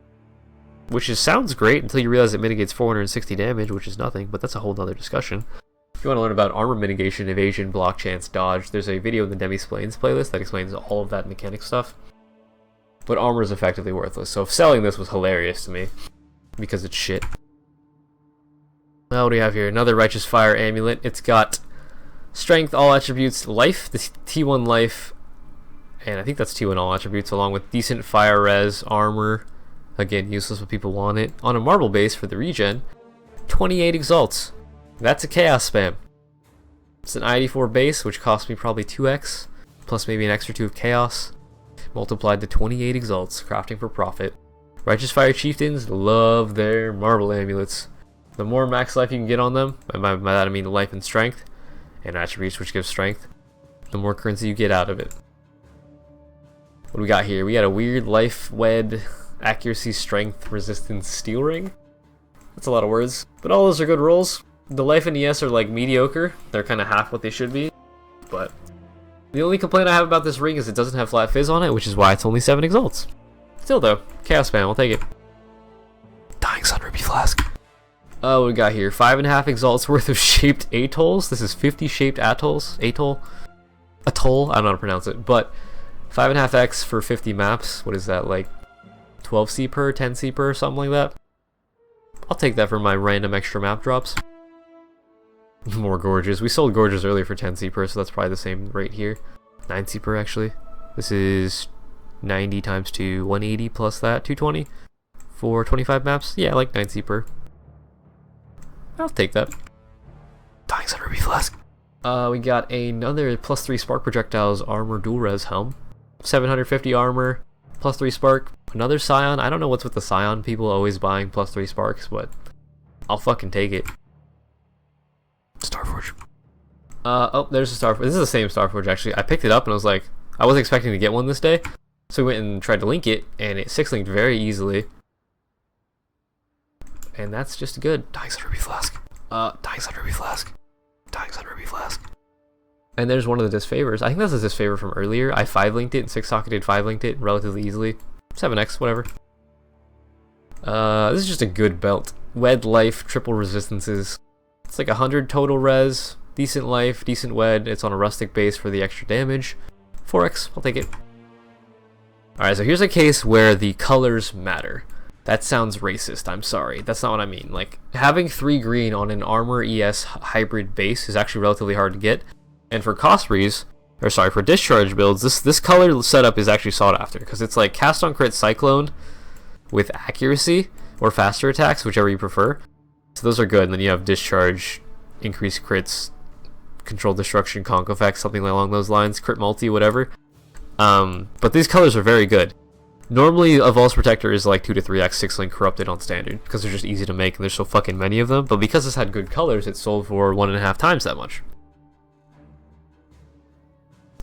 which sounds great until you realize it mitigates 460 damage, which is nothing, but that's a whole nother discussion. If you want to learn about armor mitigation, evasion, block chance, dodge, there's a video in the Demi Splains playlist that explains all of that mechanic stuff. But armor is effectively worthless, so selling this was hilarious to me, because it's shit. Now what do we have here? Another Righteous Fire Amulet. It's got Strength, all attributes, life, the T1 life, and I think that's T1 all attributes, along with decent fire res, armor, again, useless when people want it. On a marble base for the regen, 28 exalts. That's a chaos spam. It's an I-84 base, which cost me probably 2x, plus maybe an extra 2 of chaos. Multiplied to 28 exalts, crafting for profit. Righteous Fire Chieftains love their marble amulets. The more max life you can get on them, and by that I mean life and strength, and attributes which give strength, the more currency you get out of it. What do we got here? We got a weird life, wed, accuracy, strength, resistance, steel ring. That's a lot of words, but all those are good rolls. The life and ES are like mediocre. They're kind of half what they should be, but the only complaint I have about this ring is it doesn't have flat fizz on it, which is why it's only 7 exalts. Still though, chaos spam, I'll take it. Dying Sun Ruby Flask. Oh, what we got here? 5.5 exalts worth of shaped atolls. This is 50 shaped atolls. Atoll? I don't know how to pronounce it, but 5.5x for 50 maps. What is that, like 12C per, 10C per, something like that? I'll take that for my random extra map drops. More Gorges. We sold Gorges earlier for 10C per, so that's probably the same rate here. 9C per, actually. This is 90 times 2, 180 plus that, 220 for 25 maps. Yeah, I like 9C per. I'll take that. Dying Sun Ruby Flask. We got another +3 spark projectiles armor dual res helm. 750 armor, +3 spark. Another Scion. I don't know what's with the Scion people always buying +3 sparks, but I'll fucking take it. Starforge. Oh, there's a Starforge. This is the same Starforge actually. I picked it up and I was like, I wasn't expecting to get one this day. So we went and tried to link it, and it 6-linked very easily. And that's just good. Dying Sun Ruby Flask. Dying Sun Ruby Flask. Dying Sun Ruby Flask. And there's one of the disfavors. I think that's a disfavor from earlier. I 5-linked it, and 6-socketed 5-linked it relatively easily. 7x, whatever. This is just a good belt. Wed life, triple resistances. It's like 100 total res. Decent life, decent wed. It's on a rustic base for the extra damage. 4x, I'll take it. Alright, so here's a case where the colors matter. That sounds racist, I'm sorry. That's not what I mean. Like, having 3 green on an armor ES hybrid base is actually relatively hard to get. And for for discharge builds, this color setup is actually sought after. Because it's like cast on crit cyclone with accuracy, or faster attacks, whichever you prefer. So those are good, and then you have discharge, increased crits, control destruction, conk effects, something along those lines, crit multi, whatever. But these colors are very good. Normally, a Vault's Protector is like 2 to 3x 6-link corrupted on standard, because they're just easy to make and there's so fucking many of them, but because this had good colors, it sold for 1.5 times that much.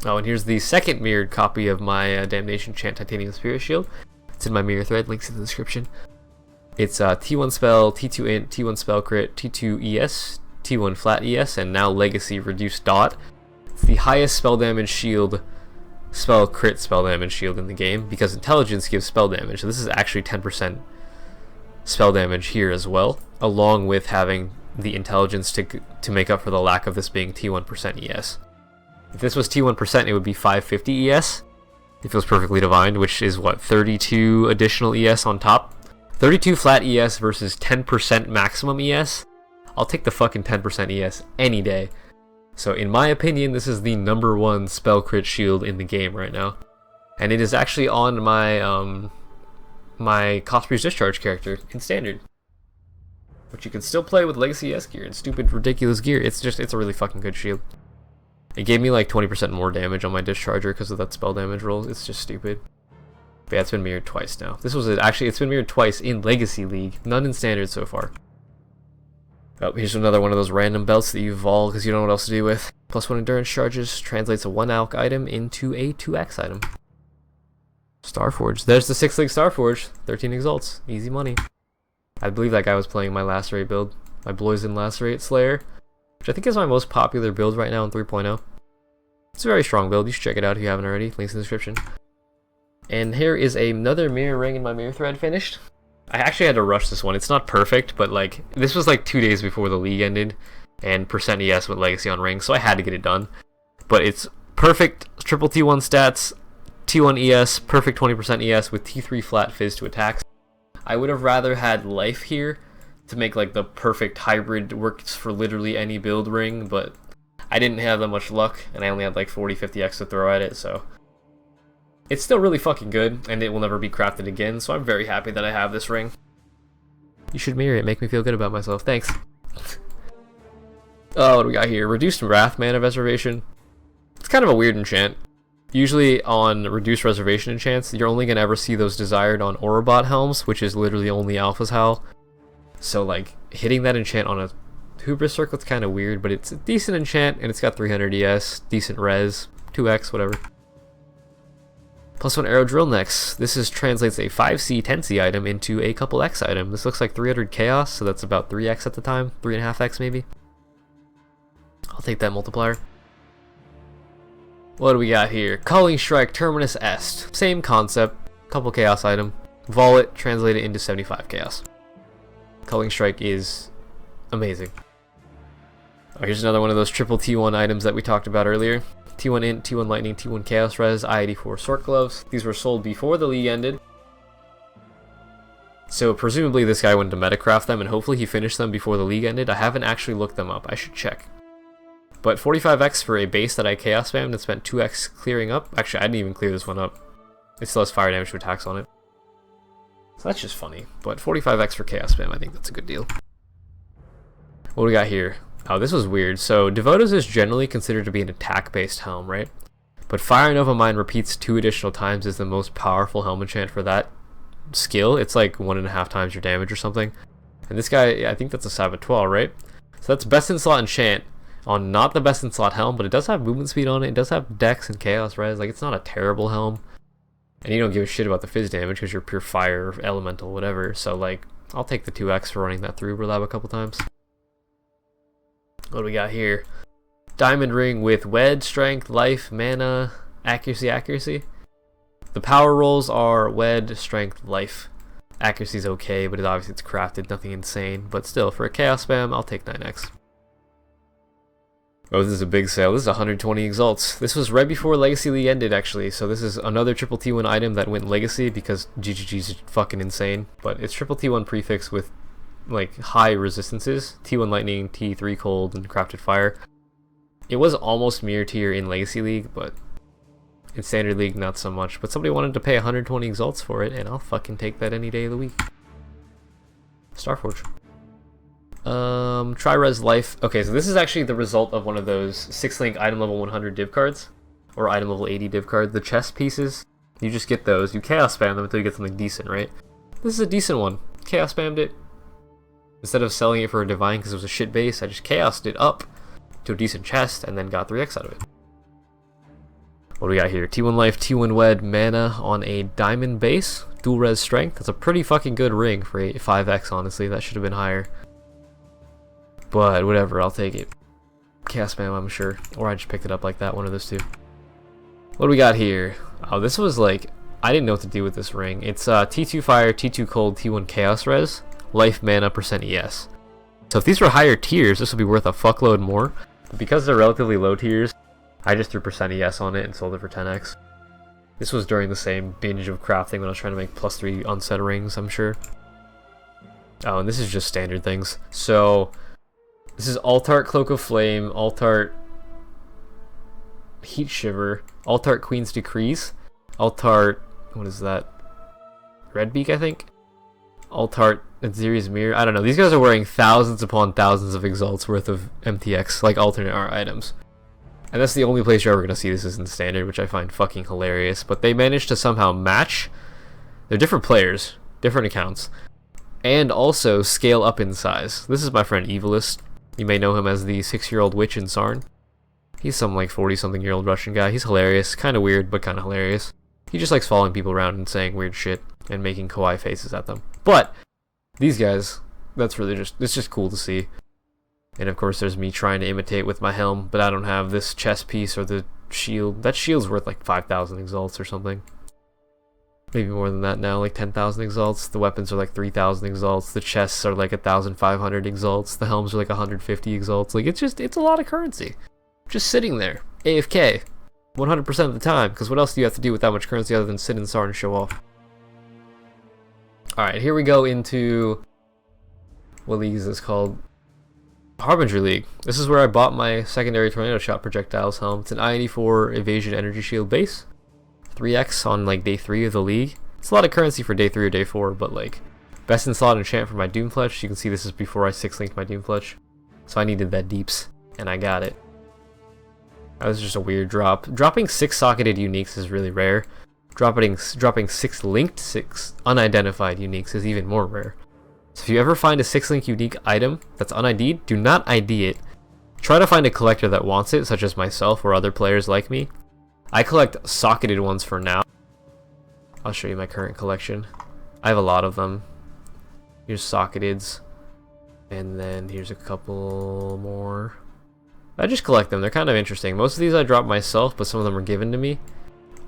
Oh, and here's the second mirrored copy of my Damnation Chant Titanium Spirit Shield. It's in my mirror thread, links in the description. It's T1 spell, T2 int, T1 spell crit, T2 ES, T1 flat ES, and now Legacy reduced dot. It's the highest spell damage shield, spell crit spell damage shield in the game, because intelligence gives spell damage. So this is actually 10% spell damage here as well, along with having the intelligence to make up for the lack of this being T1% ES. If this was T1%, it would be 550 ES. It feels perfectly divined, which is what, 32 additional ES on top? 32 flat ES versus 10% maximum ES? I'll take the fucking 10% ES any day. So in my opinion, this is the #1 spell crit shield in the game right now. And it is actually on my my Cosprey's Discharge character in standard. Which you can still play with Legacy S gear and stupid ridiculous gear. It's a really fucking good shield. It gave me like 20% more damage on my Discharger because of that spell damage roll. It's just stupid. But yeah, it's been mirrored twice now. This was it. Actually, it's been mirrored twice in Legacy League. None in Standard so far. Oh, here's another one of those random belts that you vol because you don't know what else to do with. +1 endurance charges translates a 1 alch item into a 2x item. Starforge. There's the 6-link Starforge. 13 exalts. Easy money. I believe that guy was playing my Lacerate build. My Bloisin Lacerate Slayer. Which I think is my most popular build right now in 3.0. It's a very strong build. You should check it out if you haven't already. Links in the description. And here is another mirror ring in my mirror thread finished. I actually had to rush this one. It's not perfect, but like this was like 2 days before the league ended, and % ES with Legacy on ring, so I had to get it done. But it's perfect triple T1 stats, T1 ES, perfect 20% ES with T3 flat fizz to attacks. I would have rather had life here to make like the perfect hybrid works for literally any build ring, but I didn't have that much luck, and I only had like 40-50x to throw at it, so it's still really fucking good, and it will never be crafted again, so I'm very happy that I have this ring. You should mirror it, make me feel good about myself. Thanks. Oh, what do we got here? Reduced Wrath Mana Reservation. It's kind of a weird enchant. Usually on Reduced Reservation enchants, you're only going to ever see those desired on Orobot helms, which is literally only Alpha's Howl. So like, hitting that enchant on a Hubris Circle is kind of weird, but it's a decent enchant, and it's got 300 ES, decent res, 2x, whatever. +1 Arrow Drill Necks. This translates a 5C, 10C item into a couple X item. This looks like 300 Chaos, so that's about 3x at the time, 3.5x maybe. I'll take that multiplier. What do we got here? Culling Strike Terminus Est. Same concept, couple Chaos item. Vol it, translate it into 75 Chaos. Culling Strike is amazing. Oh, here's another one of those triple T1 items that we talked about earlier. T1 Int, T1 Lightning, T1 Chaos Res, I-84 Sword Gloves. These were sold before the league ended. So presumably this guy went to Metacraft them, and hopefully he finished them before the league ended. I haven't actually looked them up. I should check. But 45x for a base that I Chaos spammed and spent 2x clearing up. Actually, I didn't even clear this one up. It still has fire damage to attacks on it. So that's just funny. But 45x for Chaos spam, I think that's a good deal. What do we got here? Oh, this was weird. So Devotos is generally considered to be an attack-based helm, right? But Fire Nova Mine repeats 2 additional times is the most powerful helm enchant for that skill. It's like 1.5 times your damage or something. And this guy, I think that's a Saboteur, right? So that's best in slot enchant on not the best in slot helm, but it does have movement speed on it. It does have Dex and Chaos Res. Like, it's not a terrible helm. And you don't give a shit about the fizz damage because you're pure fire, elemental, whatever. So, like, I'll take the 2x for running that through Relab a couple times. What do we got here? Diamond Ring with Wed, Strength, Life, Mana, Accuracy. The power rolls are Wed, Strength, Life. Accuracy's okay, but obviously it's crafted, nothing insane. But still, for a Chaos Spam, I'll take 9x. Oh, this is a big sale. This is 120 Exalts. This was right before Legacy League ended, actually. So this is another triple T1 item that went Legacy because GGG's fucking insane. But it's triple T1 prefix with like high resistances. T1 Lightning, T3 Cold, and Crafted Fire. It was almost mirror tier in Legacy League, but in Standard League, not so much. But somebody wanted to pay 120 Exalts for it, and I'll fucking take that any day of the week. Starforge. Tri-Res Life. Okay, so this is actually the result of one of those 6-link item level 100 div cards, or item level 80 div cards. The chest pieces, you just get those. You Chaos Spam them until you get something decent, right? This is a decent one. Chaos Spammed it. Instead of selling it for a Divine because it was a shit base, I just Chaosed it up to a decent chest and then got 3x out of it. What do we got here? T1 Life, T1 Wed, Mana on a Diamond base. Dual Res Strength. That's a pretty fucking good ring for a 5x, honestly. That should have been higher. But whatever, I'll take it. Chaos Spam, I'm sure. Or I just picked it up like that, one of those two. What do we got here? Oh, this was like, I didn't know what to do with this ring. It's T2 Fire, T2 Cold, T1 Chaos Res, Life, Mana, % ES. So if these were higher tiers, this would be worth a fuckload more. But because they're relatively low tiers, I just threw % ES on it and sold it for 10x. This was during the same binge of crafting when I was trying to make +3 unset rings, I'm sure. Oh, and this is just standard things. So this is Altart Cloak of Flame, Altart Heat Shiver, Altart Queen's Decrees, Altart, what is that? Redbeak, I think? Altart Aziri's Mirror. I don't know. These guys are wearing thousands upon thousands of Exalts worth of MTX, like alternate art items. And that's the only place you're ever going to see this is in Standard, which I find fucking hilarious. But they managed to somehow match. They're different players, different accounts, and also scale up in size. This is my friend Evilist. You may know him as the 6-year-old witch in Sarn. He's some like 40-something-year-old Russian guy. He's hilarious. Kind of weird, but kind of hilarious. He just likes following people around and saying weird shit and making kawaii faces at them. But these guys, that's really it's just cool to see. And of course there's me trying to imitate with my helm, but I don't have this chest piece or the shield. That shield's worth like 5,000 Exalts or something. Maybe more than that now, like 10,000 Exalts. The weapons are like 3,000 Exalts. The chests are like 1,500 Exalts. The helms are like 150 Exalts. Like it's a lot of currency. Just sitting there, AFK, 100% of the time, because what else do you have to do with that much currency other than sit in SAR and show off? Alright, here we go into, what league is this called? Harbinger League. This is where I bought my secondary Tornado Shot projectiles helm. It's an I-84 Evasion Energy Shield base. 3x on like day 3 of the league. It's a lot of currency for day 3 or day 4, but like, best in slot enchant for my Doom Fletch. You can see this is before I 6-linked my Doom Fletch. So I needed that deeps, and I got it. That was just a weird drop. Dropping 6 socketed uniques is really rare. Dropping 6 linked, 6 unidentified uniques is even more rare. So if you ever find a 6-link unique item that's unID'd, do not ID it. Try to find a collector that wants it, such as myself or other players like me. I collect socketed ones for now. I'll show you my current collection. I have a lot of them. Here's socketeds. And then here's a couple more. I just collect them. They're kind of interesting. Most of these I drop myself, but some of them are given to me.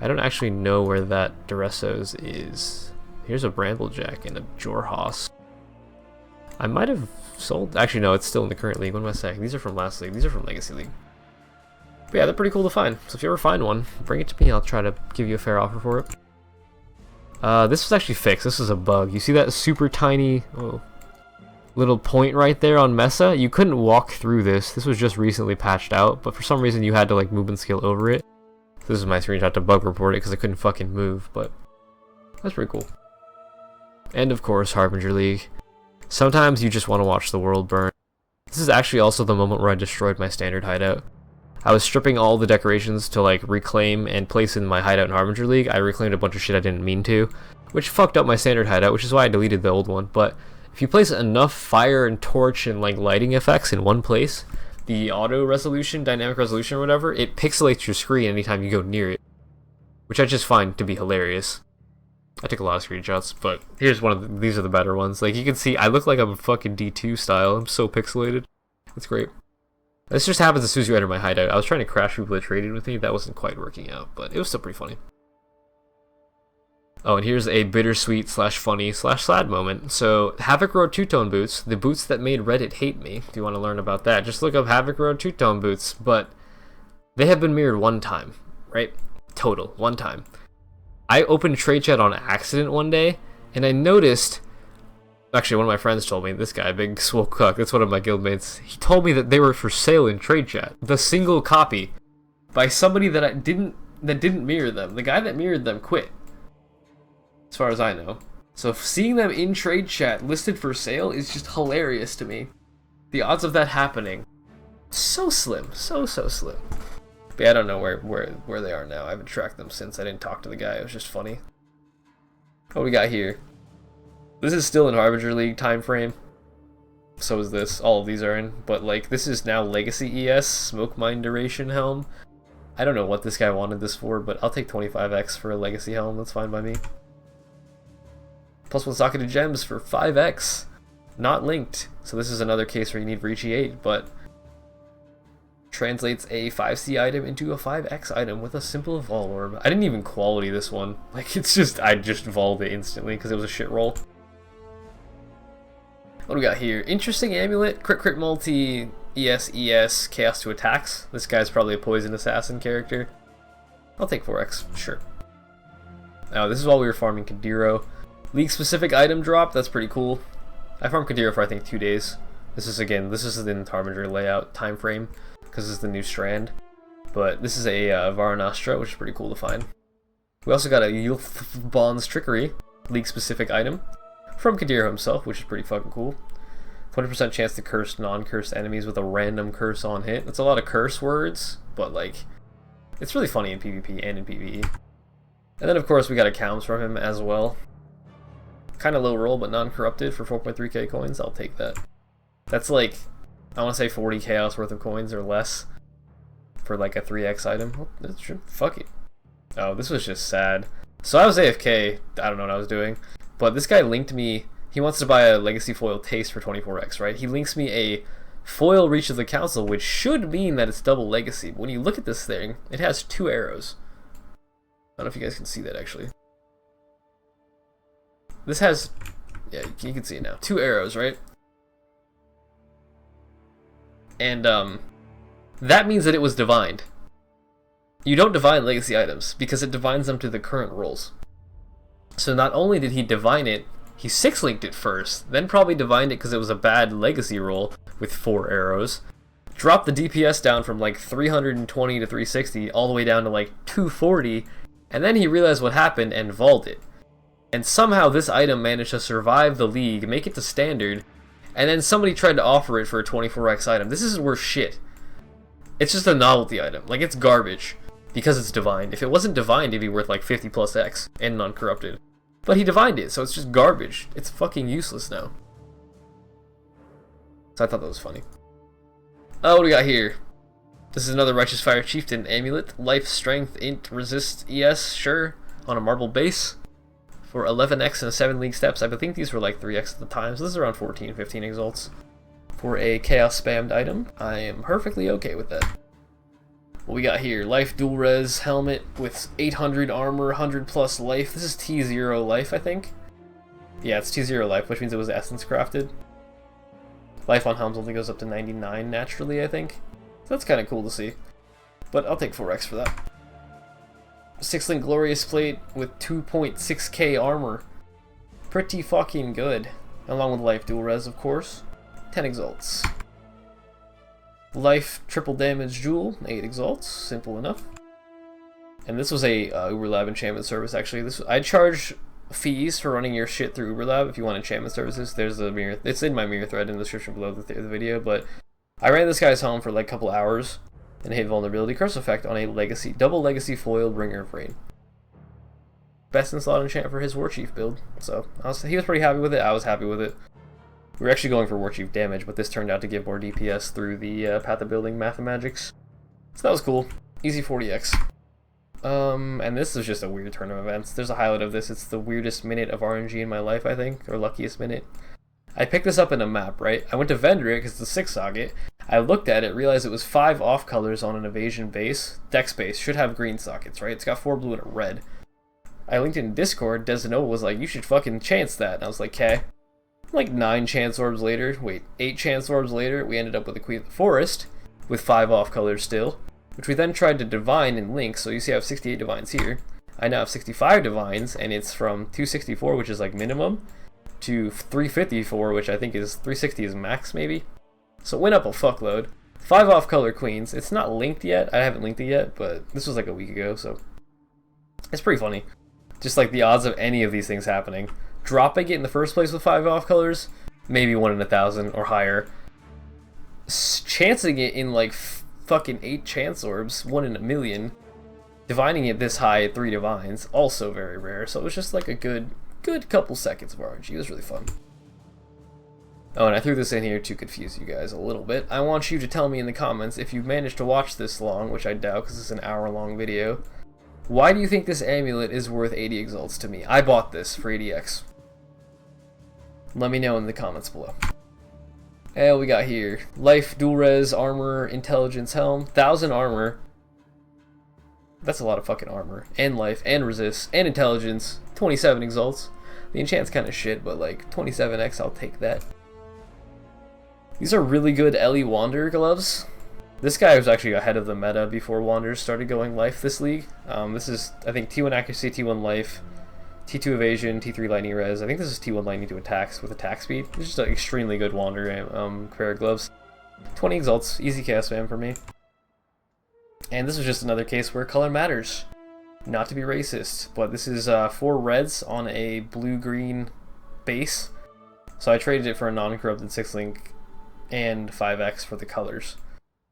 I don't actually know where that Duresso's is. Here's a Bramblejack and a Jorhos. I might have sold... Actually, no, it's still in the current league. What am I saying? These are from last league. These are from Legacy League. But yeah, they're pretty cool to find. So if you ever find one, bring it to me. I'll try to give you a fair offer for it. This was actually fixed. This is a bug. You see that super tiny little point right there on Mesa? You couldn't walk through this. This was just recently patched out, but for some reason you had to like movement scale over it. So this is my screenshot to bug report it because I couldn't fucking move, but that's pretty cool. And of course, Harbinger League. Sometimes you just want to watch the world burn. This is actually also the moment where I destroyed my standard hideout. I was stripping all the decorations to like reclaim and place in my hideout in Harbinger League. I reclaimed a bunch of shit I didn't mean to, which fucked up my standard hideout, which is why I deleted the old one. But if you place enough fire and torch and like lighting effects in one place, the auto resolution, dynamic resolution or whatever, it pixelates your screen anytime you go near it, which I just find to be hilarious. I took a lot of screenshots, but here's one of these are the better ones. Like you can see, I look like I'm a fucking D2 style. I'm so pixelated. It's great. This just happens as soon as you enter my hideout. I was trying to crash people that traded with me. That wasn't quite working out, but it was still pretty funny. Oh, and here's a bittersweet slash funny slash sad moment. So, Havoc Road two-tone boots, the boots that made Reddit hate me. If you want to learn about that, just look up Havoc Road two-tone boots. But they have been mirrored one time, right? Total, one time. I opened trade chat on accident one day, and I noticed... Actually, one of my friends told me, this guy, Big Swole Cuck, that's one of my guildmates, he told me that they were for sale in trade chat. The single copy. By somebody that didn't mirror them. The guy that mirrored them quit. As far as I know. So seeing them in trade chat listed for sale is just hilarious to me. The odds of that happening, so slim. So slim. But yeah, I don't know where they are now. I haven't tracked them since I didn't talk to the guy. It was just funny. What we got here? This is still in Harbinger League time frame. So is this. All of these are in. But like, this is now Legacy ES, Smoke Mine Duration Helm. I don't know what this guy wanted this for, but I'll take 25x for a Legacy Helm. That's fine by me. Plus 1 socketed gems for 5x. Not linked. So this is another case where you need Reachy 8, but translates a 5C item into a 5X item with a simple Vol Orb. I didn't even quality this one. Like, it's just, I just Vol'd it instantly because it was a shit roll. What do we got here? Interesting amulet, crit multi, ES, chaos to attacks. This guy's probably a poison assassin character. I'll take 4x, sure. Now, this is while we were farming Kadiro. League specific item drop, that's pretty cool. I farmed Kadiro for I think 2 days. This is in Harbinger layout time frame, because this is the new strand. But this is a Varanastra, which is pretty cool to find. We also got a Youth Bond's Trickery, league specific item, from Kadiro himself, which is pretty fucking cool. 20% chance to curse non-cursed enemies with a random curse on hit. It's a lot of curse words, but like, it's really funny in PvP and in PvE. And then of course we got a Calms from him as well. Kind of low roll, but non-corrupted for 4.3k coins. I'll take that. That's like, I want to say 40 chaos worth of coins or less for like a 3x item. Oh, fuck it. Oh, this was just sad. So I was AFK. I don't know what I was doing. But this guy linked me. He wants to buy a Legacy Foil Taste for 24x, right? He links me a Foil Reach of the Council, which should mean that it's double Legacy. But when you look at this thing, it has 2 arrows. I don't know if you guys can see that actually. This has, yeah, you can see it now. 2 arrows, right? And that means that it was divined. You don't divine legacy items because it divines them to the current rolls. So not only did he divine it, he 6-linked it first, then probably divined it because it was a bad legacy roll with 4 arrows. Dropped the DPS down from like 320 to 360 all the way down to like 240, and then he realized what happened and Vol'd it. And somehow this item managed to survive the league, make it to standard, and then somebody tried to offer it for a 24x item. This is worth shit. It's just a novelty item. Like, it's garbage because it's divined. If it wasn't divined, it'd be worth like 50 plus X and non-corrupted. But he divined it, so it's just garbage. It's fucking useless now. So I thought that was funny. Oh, what do we got here? This is another Righteous Fire Chieftain amulet. Life, Strength, Int, Resist, ES, sure. On a marble base. For 11x and 7 league steps. I think these were like 3x at the time, so this is around 14, 15 exalts. For a chaos spammed item, I am perfectly okay with that. What we got here? Life dual res helmet with 800 armor, 100 plus life. This is T0 life, I think. Yeah, it's T0 life, which means it was essence crafted. Life on helms only goes up to 99 naturally, I think. So that's kind of cool to see. But I'll take 4x for that. 6-link glorious plate with 2.6k armor. Pretty fucking good. Along with life dual res, of course. 10 exalts. Life triple damage jewel, 8 exalts. Simple enough. And this was a Uberlab enchantment service actually. I charge fees for running your shit through Uberlab if you want enchantment services. There's a mirror. It's in my mirror thread in the description below the video, but I ran this guy's home for like a couple hours and hit vulnerability curse effect on a legacy, double legacy foil bringer of rain. Best in slot enchant for his war chief build. So he was pretty happy with it. I was happy with it. We were actually going for war chief damage, but this turned out to give more DPS through the path of building mathemagics. So that was cool. Easy 40x. And this is just a weird turn of events. There's a highlight of this. It's the weirdest minute of RNG in my life, I think, or luckiest minute. I picked this up in a map, right? I went to vendor it because it's a 6 socket. I looked at it, realized it was 5 off colors on an evasion base. Dex base should have green sockets, right? It's got 4 blue and a red. I linked in Discord. Desanova was like, "You should fucking chance that." And I was like, "Okay." Like 9 chance orbs later, wait, 8 chance orbs later, we ended up with the Queen of the Forest with 5 off colors still, which we then tried to divine in link. So you see I have 68 divines here. I now have 65 divines, and it's from 264, which is like minimum, to 354, which I think is 360 is max maybe. So it went up a fuckload. 5 off color queens. It's not linked yet. I haven't linked it yet, but this was like a week ago, so it's pretty funny. Just like the odds of any of these things happening. Dropping it in the first place with 5 off colors, maybe 1 in 1,000 or higher. Chancing it in like fucking 8 chance orbs, 1 in a million. Divining it this high at 3 divines, also very rare. So it was just like a good couple seconds of RNG. It was really fun. Oh, and I threw this in here to confuse you guys a little bit. I want you to tell me in the comments if you've managed to watch this long, which I doubt because it's an hour-long video. Why do you think this amulet is worth 80 exalts to me? I bought this for 80x. Let me know in the comments below. And we got here. Life, dual res, armor, intelligence, helm, 1000 armor. That's a lot of fucking armor. And life, and resist, and intelligence. 27 exalts. The enchant's kind of shit, but like 27x, I'll take that. These are really good Ellie Wander gloves. This guy was actually ahead of the meta before Wanders started going life this league. This is, I think, T1 accuracy, T1 life, T2 evasion, T3 lightning res. I think this is T1 lightning to attacks with attack speed. It's just an extremely good Wander pair of gloves. 20 exalts, easy cast spam for me. And this was just another case where color matters. Not to be racist, but this is 4 reds on a blue-green base. So I traded it for a non-corrupted 6-link and 5x for the colors.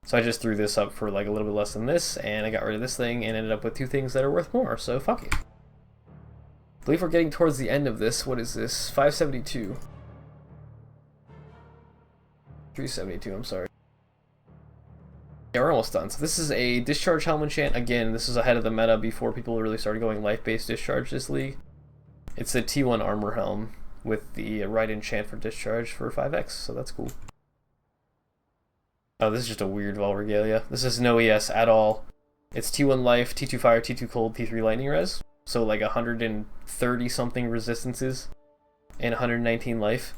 So I just threw this up for like a little bit less than this, and I got rid of this thing and ended up with 2 things that are worth more, so fuck it. I believe we're getting towards the end of this. What is this? 572. 372, I'm sorry. Yeah, we're almost done. So this is a discharge helm enchant. Again, this is ahead of the meta before people really started going life-based discharge this league. It's a T1 armor helm with the right enchant for discharge for 5x, so that's cool. Oh, this is just a weird Vol Regalia. This is no ES at all. It's T1 life, T2 fire, T2 cold, T3 lightning res. So like 130 something resistances and 119 life.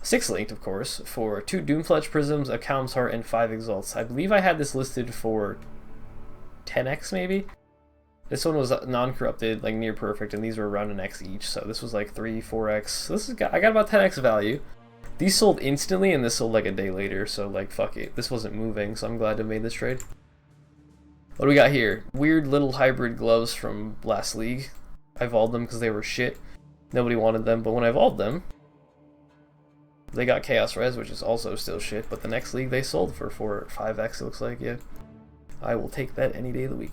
6 linked, of course, for 2 Doomfletch prisms, a Calm's Heart, and 5 exalts. I believe I had this listed for 10x maybe. This one was non-corrupted, like near perfect, and these were around an x each. So this was like 3, 4x. This is I got about 10x value. These sold instantly, and this sold like a day later, so like, fuck it. This wasn't moving, so I'm glad to have made this trade. What do we got here? Weird little hybrid gloves from last league. I evolved them because they were shit. Nobody wanted them, but when I evolved them, they got Chaos Res, which is also still shit, but the next league they sold for 4 or 5x, it looks like, yeah. I will take that any day of the week.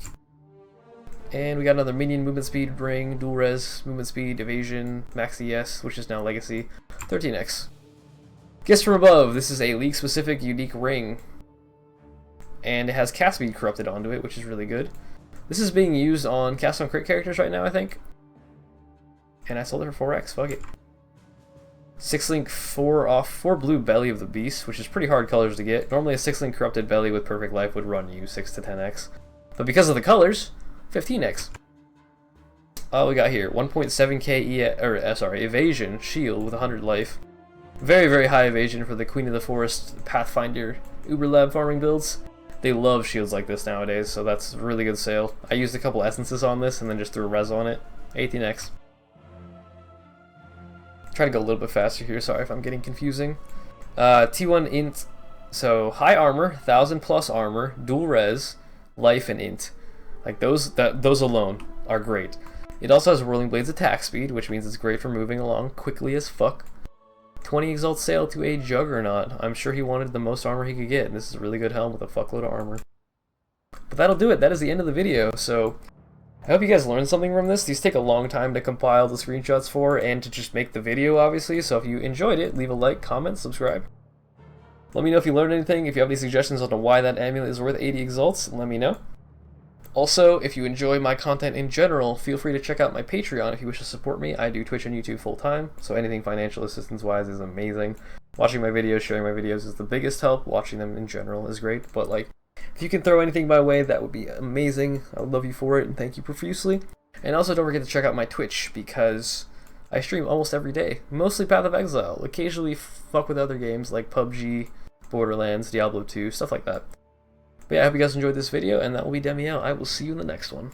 And we got another minion movement speed ring, dual res, movement speed, evasion, max ES, which is now legacy, 13x. Gifts from above. This is a league-specific unique ring, and it has cast speed corrupted onto it, which is really good. This is being used on cast on crit characters right now, I think. And I sold it for 4x. Fuck it. 6-link 4 off 4 blue belly of the beast, which is pretty hard colors to get. Normally a 6-link corrupted belly with perfect life would run you 6 to 10x, but because of the colors, 15x. Oh, we got here 1.7k evasion shield with 100 life. Very, very high evasion for the Queen of the Forest Pathfinder Uberlab farming builds. They love shields like this nowadays, so that's a really good sale. I used a couple essences on this and then just threw a res on it. 18x. Try to go a little bit faster here, sorry if I'm getting confusing. T1 int, so high armor, 1000 plus armor, dual res, life, and int. Like those alone are great. It also has Whirling Blade's attack speed, which means it's great for moving along quickly as fuck. 20 exalt sail to a juggernaut. I'm sure he wanted the most armor he could get, and this is a really good helm with a fuckload of armor. But that'll do it. That is the end of the video. So I hope you guys learned something from this. These take a long time to compile the screenshots for and to just make the video, obviously. So if you enjoyed it, leave a like, comment, subscribe. Let me know if you learned anything. If you have any suggestions on why that amulet is worth 80 exalts, let me know. Also, if you enjoy my content in general, feel free to check out my Patreon if you wish to support me. I do Twitch and YouTube full-time, so anything financial assistance-wise is amazing. Watching my videos, sharing my videos is the biggest help. Watching them in general is great, but like, if you can throw anything my way, that would be amazing. I would love you for it, and thank you profusely. And also don't forget to check out my Twitch, because I stream almost every day. Mostly Path of Exile. Occasionally fuck with other games like PUBG, Borderlands, Diablo 2, stuff like that. But yeah, I hope you guys enjoyed this video, and that will be Demi out. I will see you in the next one.